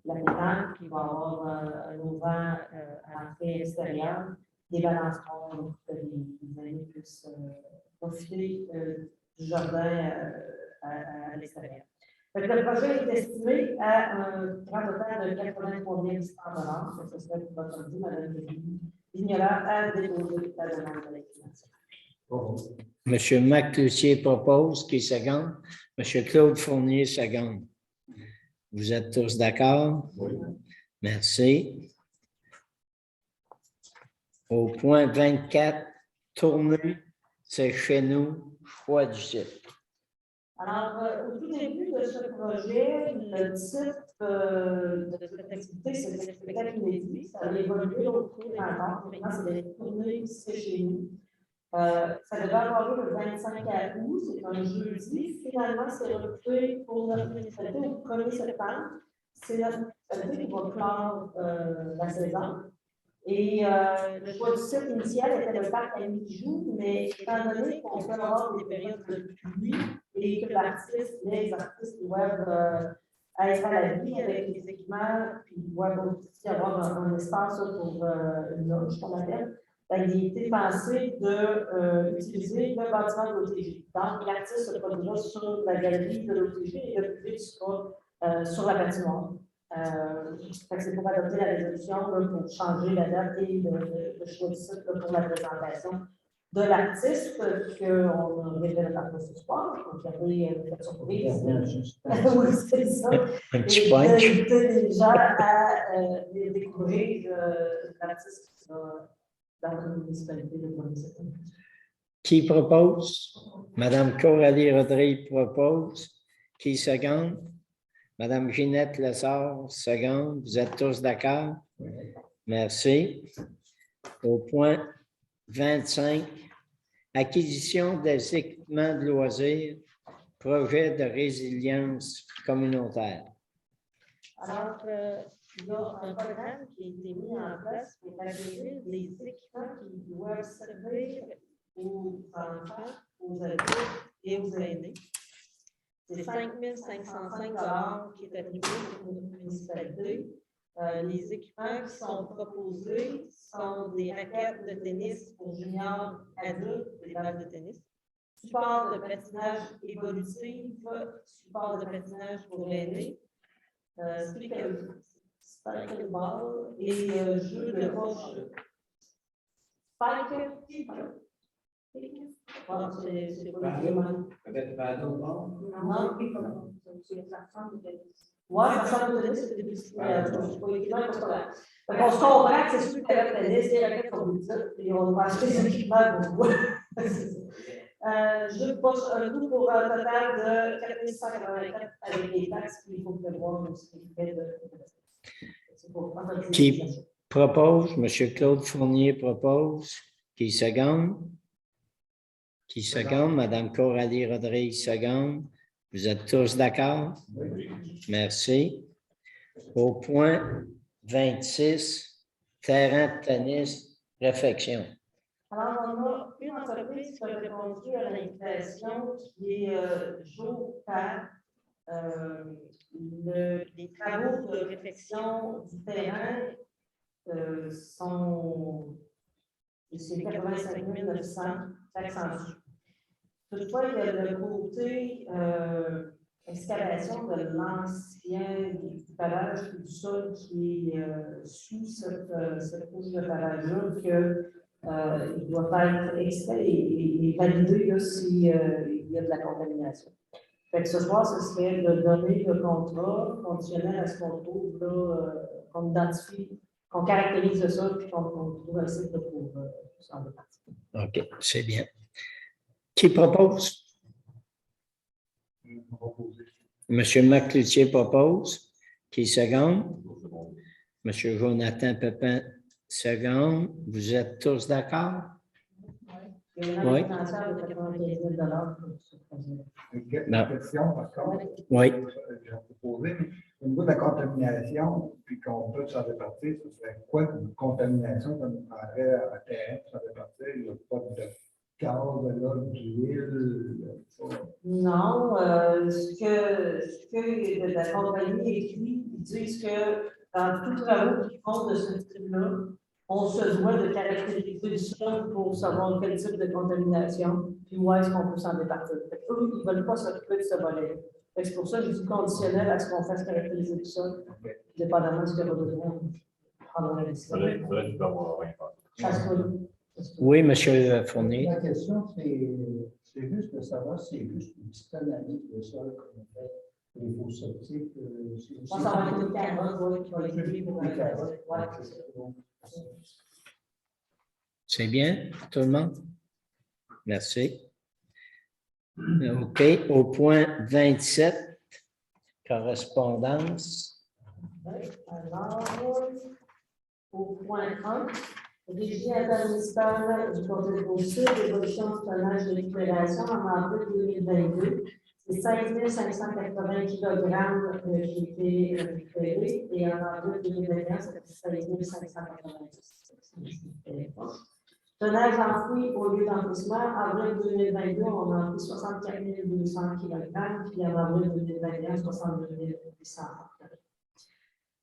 la pétanque, il va y avoir un auvent à l'entrée extérieure, des balançoires pour que les aînés puissent profiter du jardin à l'extérieur. Le projet est estimé à un grand total de 83 100 $. Ce serait pour votre dit, Mme Vignola, à déposer la demande de l'extinction. Monsieur Marc Cloutier propose, qui seconde. Monsieur Claude Fournier seconde. Vous êtes tous d'accord? Oui. Merci. Au point 24, tournée, c'est chez nous, choix du site. Alors, au tout début de ce projet, le titre de cette activité, c'est le spectacle inédit. Ça a évolué au cours des rencontres. Maintenant, c'est des tournées, c'est chez nous. Ça devait avoir lieu le 25 août, c'est un jeudi. Finalement, c'est repris pour notre municipalité au 1er septembre. C'est notre municipalité qui va clore la saison. Et le choix du site initial était le parc à Mijou, mais étant donné qu'on peut avoir des périodes de pluie et que les artistes doivent être à l'abri avec les équipements, puis il doit aussi avoir un espace pour une loge, qu'on appelle. Il a été pensé d'utiliser le bâtiment de l'OTG. Donc, l'artiste se produira sur la galerie de l'OTG et le public sera sur la patinoire. C'est pour adopter la résolution pour changer la date et le choix du site pour la présentation de l'artiste qu'on révélera pas ce soir. Donc, il y avait une surprise. Oui, c'est ça. Un petit point. J'invite les gens à découvrir l'artiste qui sera dans la municipalité de 1er septembre. Qui propose? Madame Coralie Rodrigue propose. Qui seconde? Madame Ginette Lessard, seconde. Vous êtes tous d'accord? Merci. Au point 25, acquisition des équipements de loisirs, projet de résilience communautaire. Alors, il y a un programme qui a été mis en place pour acquérir les équipements qui doivent servir aux enfants, aux adultes et aux aînés. C'est 5 505 $ qui est attribué pour notre municipalité. Les équipements qui sont proposés sont des raquettes de tennis pour juniors adultes, des balles de tennis, support de patinage évolutif, support de patinage pour l'aîné, spikeball et jeux de poche. C'est pas le même. Avec paddleball. Non. Oui, ça ressemble au tennis, c'est des petits équipements comme ça. On se comprend que c'est sûr que le tennis, les raquettes sont petites, et on va acheter des équipements pour vous. Je poche un tout pour un total de 4 184 avec les taxes, puis il faut prévoir aussi les frais de. Qui propose? Monsieur Claude Fournier propose. Qui seconde? Qui seconde? Madame Coralie Rodrigue seconde. Vous êtes tous d'accord? Oui. Merci. Au point 26, terrain de tennis, réflexion. Alors, on a une entreprise qui a répondu à l'invitation qui est Jopa. Les travaux de réflexion du terrain sont 85 900 500. Toutefois, il y a le côté excavation de l'ancien pavage du sol qui est sous cette couche de pavage-là qu'il doit être extrait et validé s'il y a de la contamination. Fait que ce soir, ce serait de donner le contrat conditionnel à ce qu'on trouve là, qu'on identifie, qu'on caractérise ça, puis qu'on trouve un site pour s'en départir. OK, c'est bien. Qui propose? Monsieur McCloutier propose. Qui seconde? Monsieur Jonathan Pépin seconde. Vous êtes tous d'accord? Il y a une Oui. aide financière de 95 000 pour ce projet. Non. Une question, par contre. Oui. J'ai proposé, mais au niveau de la contamination, puis qu'on peut s'en départir, ce serait quoi une contamination qu'on nous prendrait à terrain pour s'en départir? Il n'y a pas de gaz, de l'eau, d'huile, ça. Non, ce que la compagnie écrit, ils disent que dans tous les travaux qu'ils font de ce type-là, on se doit de caractériser le sol pour savoir quel type de contamination, puis où est-ce qu'on peut s'en départir. Eux, ils ne veulent pas s'occuper de ce volet. C'est pour ça que je dis conditionnel à ce qu'on fasse caractériser le sol, dépendamment de ce qu'il y aura besoin. Prendre la décision. Ça se peut. Oui, M. Fournier. La question, c'est juste de savoir si c'est juste une petite analyse de sol qu'on fait pour les faux sceptiques. Je pense que ça va être une carotte qui va être écrite pour la carotte. C'est bien, tout le monde? Merci. OK. Au point 27, correspondance. Alors, au point 1, régie intermunicipale du Conseil au Sud, évolution du tonnage de récupération en avril 2022. C'est 16 580 kg qui ont été récupérés et en avril 2021, c'était 16 590. Tonnage enfoui au lieu d'enfouissement, avril 2022, on a enfoui 64 200 kg, puis en avril 2021, 62 800 kg.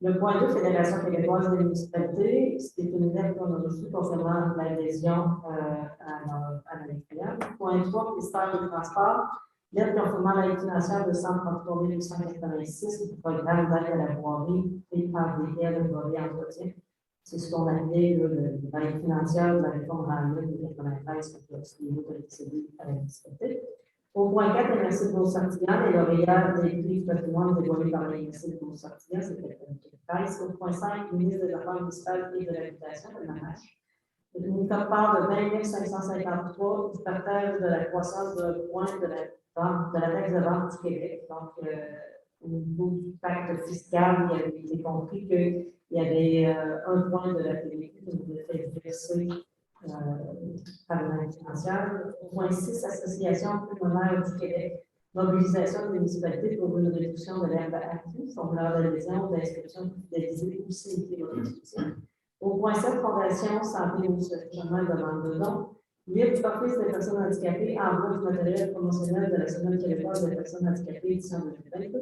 Le point 2, Fédération québécoise des municipalités, c'était une lettre qu'on a reçue concernant l'adhésion à l'intérieur. Point 3, ministère des Transports, lettre confirmant l'aide financière de 133 886 du programme d'aide à la voirie et par des voirie entretien. C'est ce qu'on appelait l'aide financière de la réforme randonnée de 1993, c'est le niveau de l'ICD à la municipalité. Au point 4, la merci de Beauce-Sartillon et lauréat des prix du patrimoine dévoilé par la merci de Beauce-Sartillon, c'était le 13. Au point 5, le ministre des Affaires municipales et de l'Habitation, le MANACH. Une part de 20 553 du partage de la croissance de point de la taxe de vente du Québec. Donc, au niveau du pacte fiscal, il avait été compris qu'il y avait un point de la TVQ qui nous était versé par l'aide financière. Au point 6, Association pulmonaire du Québec. Mobilisation des municipalités pour une réduction de l'herbe active, formulaire d'adhésion, d'inscription fidélisée ou signifie votre soutien. Au point 7, Fondation Santé au chemin demande de don. 8, Office des personnes handicapées, envoi du matériel promotionnel de la Semaine québécoise des personnes handicapées, édition 2020.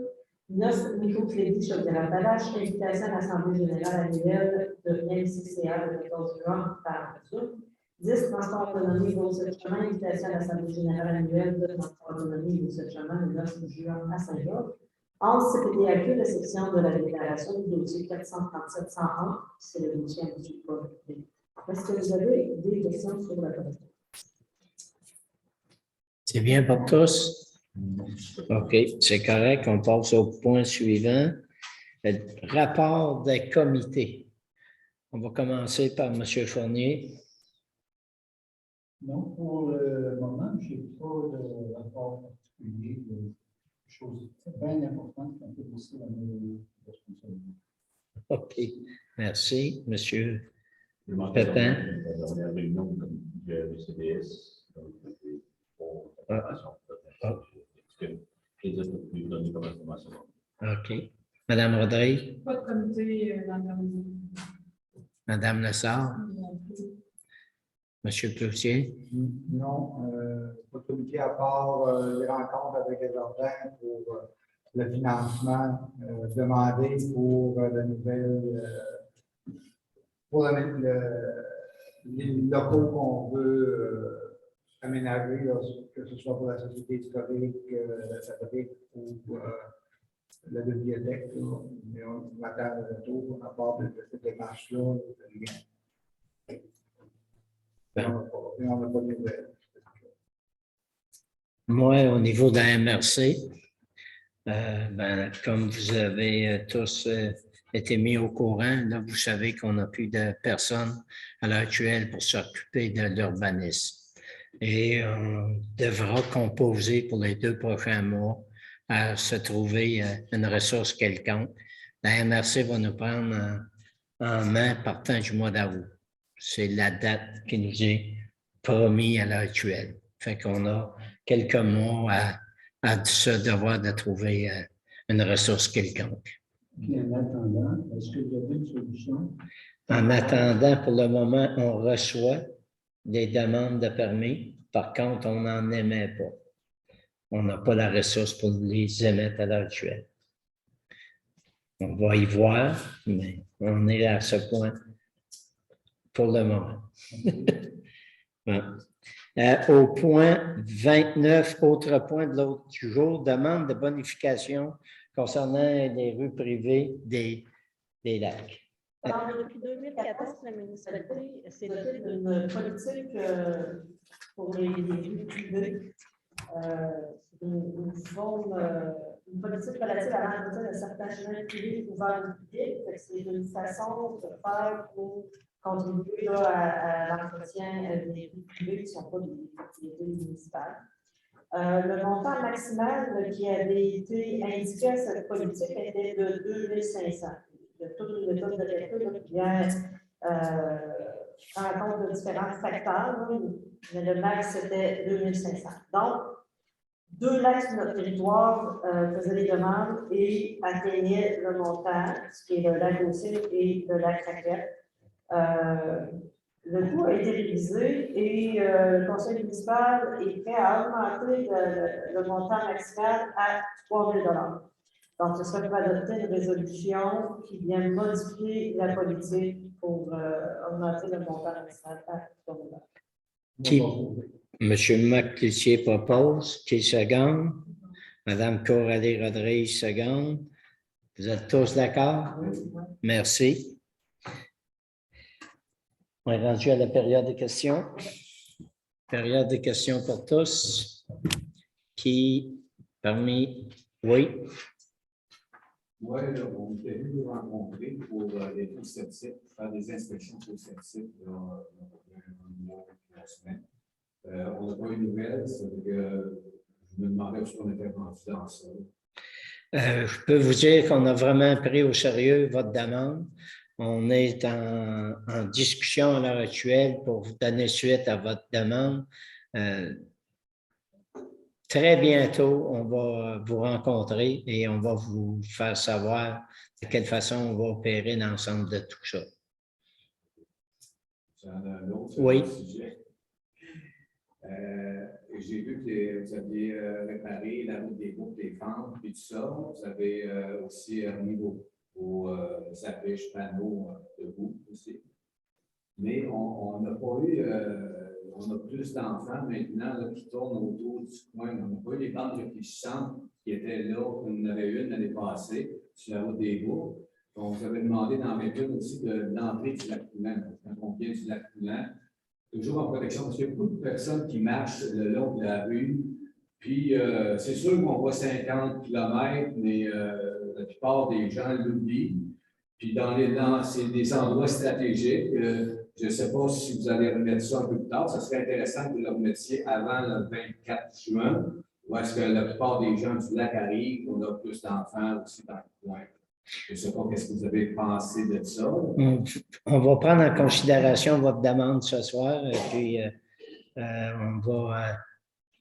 9, microcrédit Chaudière-Appalaches, invitation à l'Assemblée générale annuelle de MCCA le 14 juin par Zoom. 10, transport autonomie Beauce-Chemin, invitation à l'Assemblée générale annuelle de transport autonomie Beauce-Chemin le 9 juin à Saint-Georges. 11, CPDAQ, réception de la déclaration du dossier 437-101, c'est le dossier à M. Paul. Est-ce que vous avez des questions sur la question? C'est bien pour tous? OK, c'est correct. On passe au point suivant. Le rapport des comités. On va commencer par M. Fournier. Non, pour le moment, je n'ai pas de rapport particulier de choses bien importantes qui ont été aussi dans mes responsabilités. OK, merci, M. La dernière réunion du CDS, pour la préparation. OK. Madame Rodrigue? Pas de comité dans le dernier. Madame Lessard? Monsieur Cloutier? Non, pas de comité à part les rencontres avec les jardins pour le financement demandé pour la nouvelle, pour les locaux qu'on veut aménager, là, que ce soit pour la société historique, la fabrique ou la bibliothèque. Là. Mais on m'attend le retour à part de cette démarche-là. On n'a pas de nouvelles. Moi, au niveau de la MRC, comme vous avez tous été mis au courant. Là, vous savez qu'on n'a plus de personnes à l'heure actuelle pour s'occuper de l'urbanisme. Et on devra composer pour les 2 prochains mois à se trouver une ressource quelconque. La MRC va nous prendre en main partant du mois d'août. C'est la date qui nous est promise à l'heure actuelle. Fait qu'on a quelques mois à se devoir de trouver une ressource quelconque. Puis en attendant, est-ce que vous avez une solution? En attendant, pour le moment, on reçoit des demandes de permis. Par contre, on n'en émet pas. On n'a pas la ressource pour les émettre à l'heure actuelle. On va y voir, mais on est à ce point pour le moment. Bon. Au point 29, autre point de l'autre du jour, demande de bonification concernant les rues privées des lacs. Alors, depuis 2014, la municipalité s'est dotée Une politique pour les rues privées. C'est une politique relative à l'entretien de certains chemins privés ouverts au public. C'est une façon de faire pour contribuer là, à l'entretien des rues privées qui ne sont pas des propriétés municipales. Le montant maximal qui avait été indiqué à cette politique était de 2 500. Il y a toute une méthode de calcul qui vient prendre en compte de différents facteurs, mais le max c'était 2 500. Donc, 2 lacs sur notre territoire faisaient des demandes et atteignaient le montant, ce qui est le lac Gaussier et le lac Raquette. Le coût a été révisé et le conseil municipal est prêt à augmenter le montant maximal à 3 000 $. Donc, ce serait pour adopter une résolution qui vient modifier la politique pour augmenter le montant maximal à 3 000 $. M. Marc-Cloutier propose, qui seconde. Mme Coralie Rodriguez seconde. Vous êtes tous d'accord? Merci. On est rendu à la période de questions. Période de questions pour tous. Qui, parmi... Oui. Oui, on était venu nous rencontrer pour les taux septiques, faire des inspections taux septiques la semaine. On n'a pas eu de nouvelles, ça veut dire que je me demandais où on était rendu dans ça. Je peux vous dire qu'on a vraiment pris au sérieux votre demande. On est en discussion à l'heure actuelle pour vous donner suite à votre demande. Très bientôt, on va vous rencontrer et on va vous faire savoir de quelle façon on va opérer l'ensemble de tout ça. J'en ai un autre oui. Sujet. J'ai vu que vous aviez réparé la route des groupes, des fentes, puis tout ça. Vous avez aussi remis vos affiches, panneaux debout aussi. Mais on n'a pas eu, on a plus d'enfants maintenant là, qui tournent autour du coin. On n'a pas eu les bandes réfléchissantes qui étaient là, on en avait une l'année passée sur la route des groupes. On vous avait demandé d'en mettre une aussi de l'entrée du lac Poulan. Quand on vient du lac Poulan, toujours en protection, parce qu'il y a beaucoup de personnes qui marchent le long de la rue. Puis, c'est sûr qu'on voit 50 km, mais la plupart des gens l'oublient. Puis, c'est des endroits stratégiques. Je ne sais pas si vous allez remettre ça un peu plus tard. Ça serait intéressant que vous le remettiez avant le 24 juin, où est-ce que la plupart des gens du lac arrivent, on a plus d'enfants aussi dans le coin. Je ne sais pas qu'est-ce que vous avez pensé de ça. On va prendre en considération votre demande ce soir et puis on va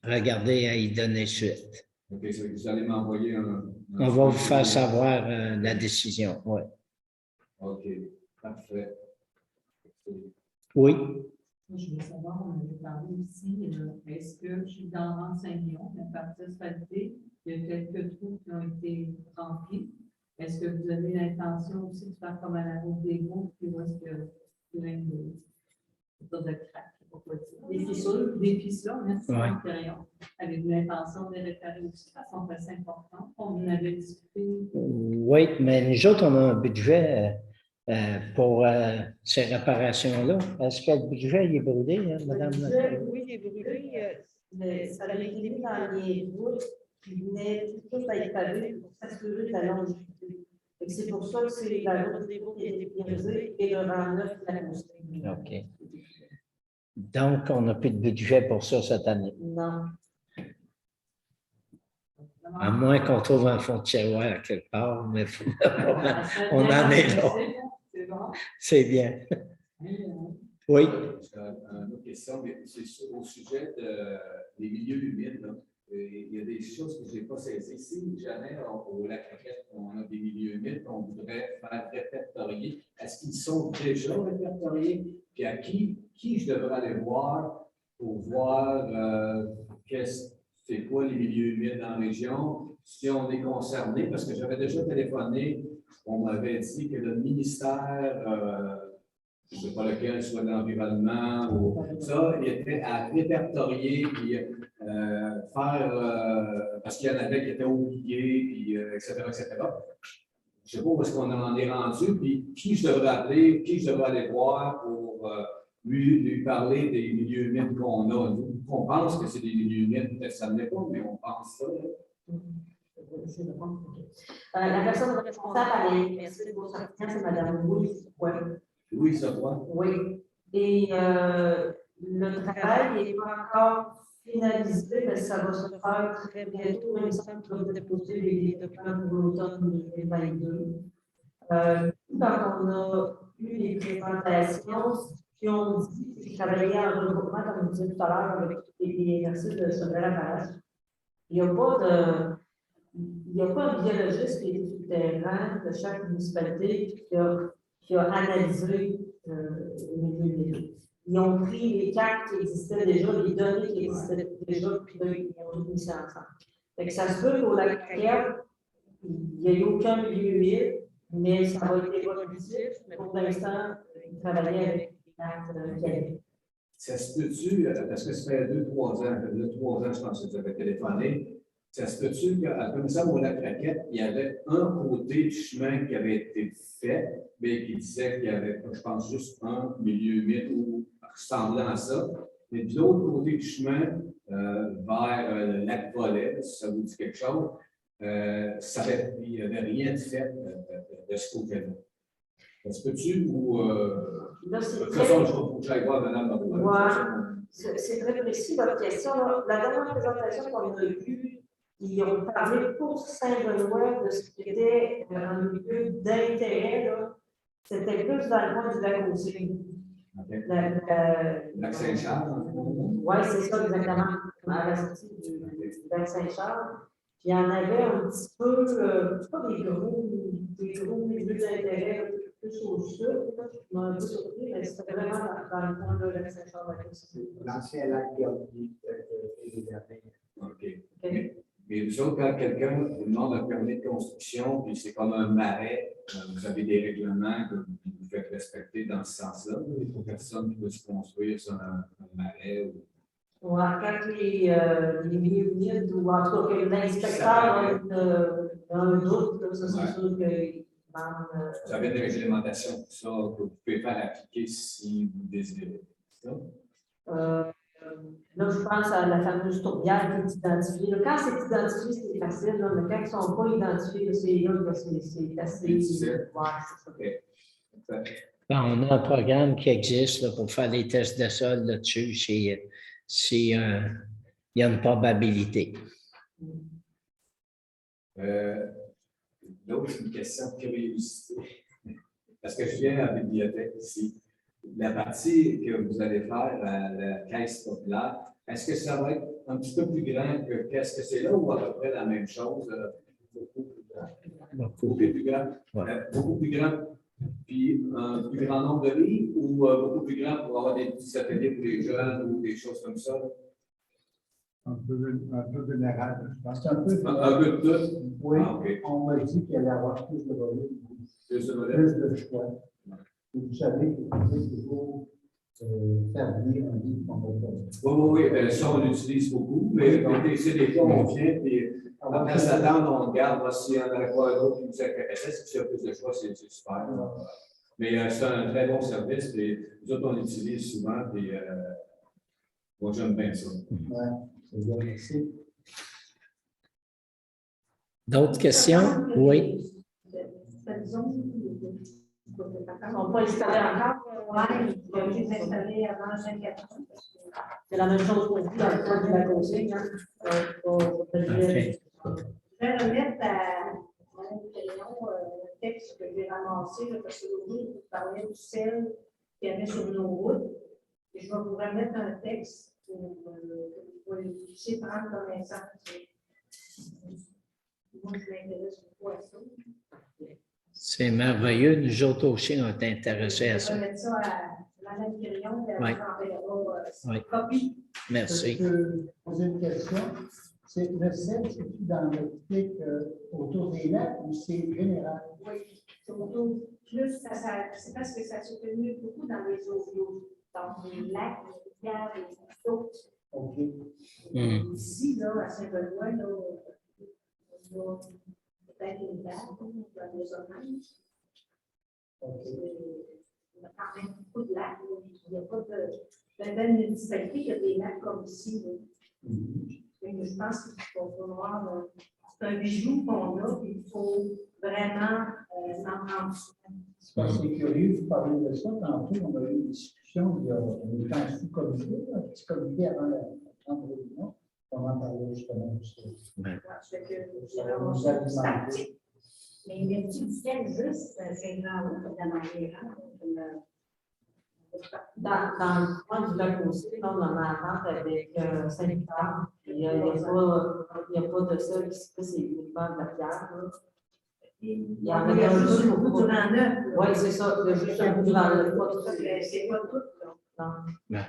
regarder à y donner suite. OK, vous allez m'envoyer un... On va vous faire savoir la décision, oui. OK, parfait. Oui. Je voulais savoir, on avait parlé aussi, est-ce que je suis dans l'enseignement, la partie asphaltée, il y a quelques trous qui ont été remplis. Est-ce que vous avez l'intention aussi de faire comme à la route des groupes, puis où est-ce que plein de craques, des fissures, merci à l'intérieur. Avez-vous l'intention de les réparer aussi de façon assez importante? On en avait discuté. Oui, mais nous autres, on a un budget pour ces réparations-là. Est-ce que le budget il est brûlé, hein, Madame? Oui, il est brûlé. Ça avait été mis dans les routes qui venaient tous à être pavés pour s'assurer de la longévité. Et c'est pour ça que c'est la route des Baux qui a été priorisée et le rang 9 de la construction. OK. Donc, on n'a plus de budget pour ça cette année. Non. À moins qu'on trouve un fonds de tiroir quelque part, mais on en est là. C'est bon. C'est bien. Oui. Une autre question, mais c'est au sujet des milieux humides. Là. Il y a des choses que je n'ai pas saisies. Si jamais au lac Roquette, on a des milieux humides qu'on voudrait faire répertorier, est-ce qu'ils sont déjà répertoriés? Puis à qui je devrais aller voir pour voir c'est quoi les milieux humides dans la région, si on est concerné? Parce que j'avais déjà téléphoné, on m'avait dit que le ministère, je ne sais pas lequel, soit de l'environnement ou ça, il était à répertorier puis faire, parce qu'il y en avait qui étaient oubliés, puis etc., etc. Je ne sais pas où est-ce qu'on en est rendu, puis qui je devrais appeler, qui je devrais aller voir pour lui parler des milieux humides qu'on a. Nous, on pense que c'est des milieux humides, peut-être ça ne l'est pas, mais on pense ça. La personne responsable à l'Université de Beauce-Arcand, c'est Mme Louise Roy. Oui, ça va. Oui. Et le travail n'est pas encore finalisé, mais ça va se faire très bientôt. Il me semble qu'on va déposer les documents pour l'automne 2022. Quand on a eu les présentations, qui ont dit qu'ils travaillaient en regroupement, comme je disais tout à l'heure, avec les exercices de Sorel-Appalaches. Il n'y a pas un biologiste qui est sur le terrain de chaque municipalité qui a analysé les milieux. Ils ont pris les cartes qui existaient déjà, les données qui existaient déjà, puis là, ils ont mis ça ensemble. Fait que ça se peut qu'au lac Roquette, il n'y ait aucun milieu humide, mais ça va être évolutif. Mais pour l'instant, ils travaillaient avec les cartes qu'il y avait. Ça se peut-tu, parce que ça fait 2-3 ans, 2-3 ans, je pense que vous avez téléphoné, ça se peut-tu qu'à comme ça, au lac Roquette, il y avait un côté du chemin qui avait été fait, mais qui disait qu'il y avait, je pense, juste un milieu humide ou ressemblant à ça. Mais de l'autre côté du chemin, vers le lac Volet, si ça vous dit quelque chose, il n'y avait rien de fait de ce côté-là. Est-ce que tu ou. Là, c'est de toute façon, il faut que j'aille voir Mme Marois. C'est très précis votre question. La dernière présentation qu'on a eue, ils ont parlé pour Saint-Benoît de ce qui était un milieu d'intérêt. C'était plus dans le coin du lac aussi. Lac Saint-Charles. Oui, c'est ça, exactement. À la sortie du lac Saint-Charles. Puis il y en avait un petit peu, pas des gros milieux d'intérêt, plus au sud. Je m'ai un peu surpris, mais c'était vraiment dans le coin de lac Saint-Charles. L'ancien lac Garnier et les derniers. OK. Mais vous autres, quand quelqu'un vous demande un permis de construction, puis c'est comme un marais, vous avez des règlements que vous faites respecter dans ce sens-là. Il faut personne qui veut se construire sur un marais. Ou quand les milieux humides, ou en tout cas que l'inspecteur a un doute, ça c'est sûr qu'il demande. Vous avez des réglementations pour ça que vous pouvez faire appliquer si vous désirez. Là, je pense à la fameuse tourbière qui est identifiée. Là, quand c'est identifié, c'est facile, là, mais quand ils ne sont pas identifiés, c'est assez difficile. Ouais, c'est ça. On a un programme qui existe là, pour faire les tests de sol là-dessus s'il y a une probabilité. L'autre, c'est une question de curiosité. Parce que je viens à la bibliothèque ici. La partie que vous allez faire à la caisse populaire, est-ce que ça va être un petit peu plus grand que qu'est-ce que c'est là ou à peu près la même chose? Beaucoup plus grand. Beaucoup plus grand. Ouais. Beaucoup plus grand. Puis un plus grand nombre de livres ou beaucoup plus grand pour avoir des petits ateliers pour les jeunes ou des choses comme ça? Un peu général, je pense. Un peu de tout? Oui, Okay. On m'a dit qu'il allait y avoir plus de volume, Plus de plus de choix. Et vous savez que c'est toujours faire venir un livre qu'on va faire. Oui, ça on l'utilise beaucoup, mais c'est des fois on vient et après s'attendre, on regarde s'il y en a quoi d'autre qui nous intéressait, si y a plus de choix, c'est super. Mais c'est un très bon service et nous autres on l'utilise souvent et moi j'aime bien ça. Oui, c'est bien, merci. D'autres questions? Oui. cette zone. Ils sont pas installés encore. Ouais, il faut les installer avant 24 ans. C'est la même chose pour vous dans le cas de la consigne. Hein. OK. Je vais remettre à Mme Crayon le texte que j'ai ramassé, là, parce que l'aujourd'hui, vous parlez du sel qu'il y avait sur nos routes. Et je vais vous remettre un texte pour que vous puissiez prendre connaissance. Moi, je m'intéresse beaucoup à ça. C'est merveilleux. Nous autres aussi, on est intéressés à Je ça. vais mettre ça à Mme Crayon, et elle Oui. enverra Oui. copie. Merci. Je peux poser une question. C'est le sel, c'est-tu dans l'optique autour des lacs ou c'est général? Oui, surtout, plus, c'est parce que ça se fait mieux beaucoup dans les eaux d'eau, dans les lacs, les rivières, les eaux. OK. Ici, là, à Saint-Benoît, là, on a peut-être une lac, dans les zones. OK. On a quand même beaucoup de lacs, là. Il n'y a pas de belle municipalité, il y a des lacs comme ici. Là. Et je pense qu'il faut voir, c'est un bijou qu'on a, puis il faut vraiment en prendre soin. C'est curieux, vous parlez de ça. Tantôt, on a eu une discussion, il y a un sous-comité, un petit comité avant la grande réunion. Comment parler justement de ça? Fait que j'ai ramassé un statique. Mais il y a un petit ciel juste, c'est grand-là, comme dans les rangs, Dans le coin du lac aussi, on en a un avec Saint-Victor. Il n'y a pas de sol qui se fait, c'est uniquement de la pierre. Là. Il y en a juste beaucoup beaucoup de neuf. Oui, c'est ça. Il y a juste un bout du neuf. C'est pas tout, là. Non.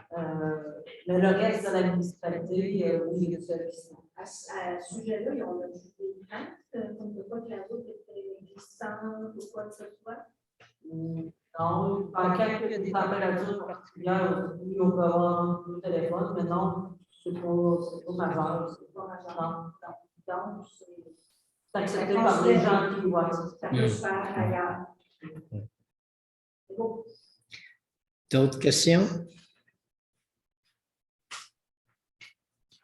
Mais le reste de la municipalité, oui, il y a ceux qui sont. À ce sujet-là, on a juste des craintes, comme de quoi que la route est glissante ou quoi que ce soit. Non, en cas il y a des températures particulières, oui, on peut avoir un téléphone, mais non, c'est pas majeur. C'est pas majeur. Donc, C'est accepté par les gens qui voient ça. ça peut se faire ailleurs. C'est beau. D'autres questions?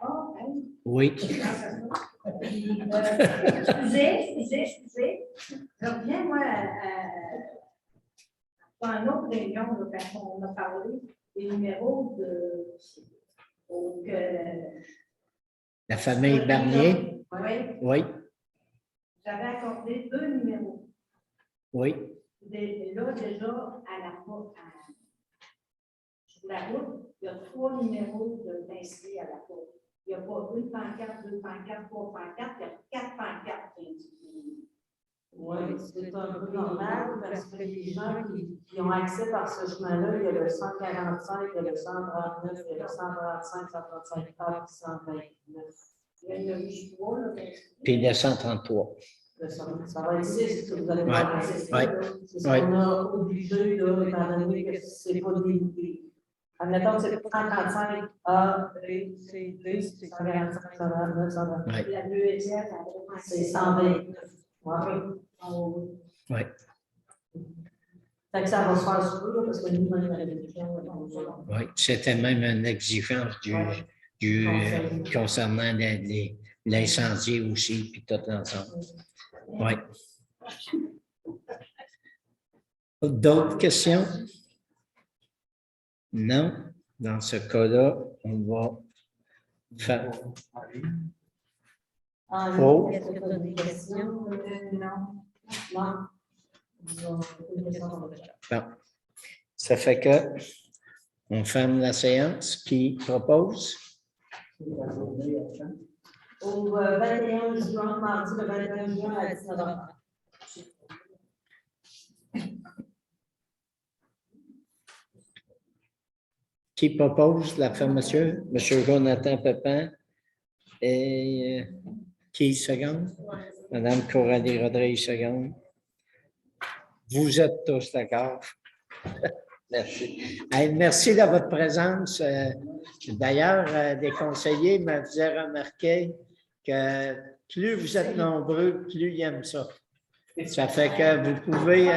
Oh, hey. Oui. Excusez. Je reviens, moi, à une autre réunion, là, quand on a parlé des numéros La famille Bernier? Oui, Oui. j'avais accordé 2 numéros. Oui. Là, déjà, sur la route, il y a 3 numéros d'inscrits à la route. Il n'y a pas 2 pancartes, 3 pancartes, il y a 4 pancartes indiquées. Oui, c'est un peu normal parce que les gens qui ont accès par ce chemin-là, il y a le 145, il y a le 139, il y a le 135, 135 4, 129. Il y a juste 3, là. Puis le 133. Ça va être 6 que vous allez voir. Ouais. C'est ce qu'on a obligé, là, étant donné que c'est pas des. Admettons que c'est 135 A, B, C, D, c'est 145, 129, 129. Oui. La deuxième, C'est 129. Ouais. Oui. Fait que ça va se faire sur eux, parce que nous, dans la réduction, Oui. C'était même une exigence concernant l'incendie aussi, puis tout l'ensemble. Oui. D'autres questions? Non? Dans ce cas-là, on va faire. Oh. Est-ce que tu as des questions? Non. Bon. Ça fait que on ferme la séance. Qui propose? Au 21 juin, mardi le 21 juin à 19h. Qui propose la fermeture? Monsieur Jonathan Pepin. Et qui seconde? Madame Coralie Rodriguez seconde. Vous êtes tous d'accord? Merci. Hey, merci de votre présence. D'ailleurs, des conseillers me faisaient remarquer que plus vous êtes nombreux, plus ils aiment ça. Ça fait que vous pouvez.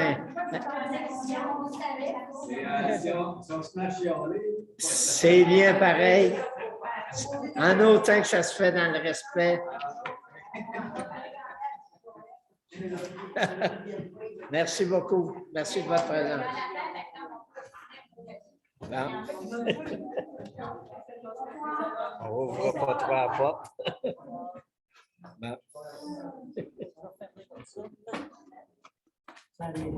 C'est bien pareil. En autant que ça se fait dans le respect. Merci beaucoup. Merci de votre présence. Bon. On n'ouvre pas trop la porte. Bon. Ça allait.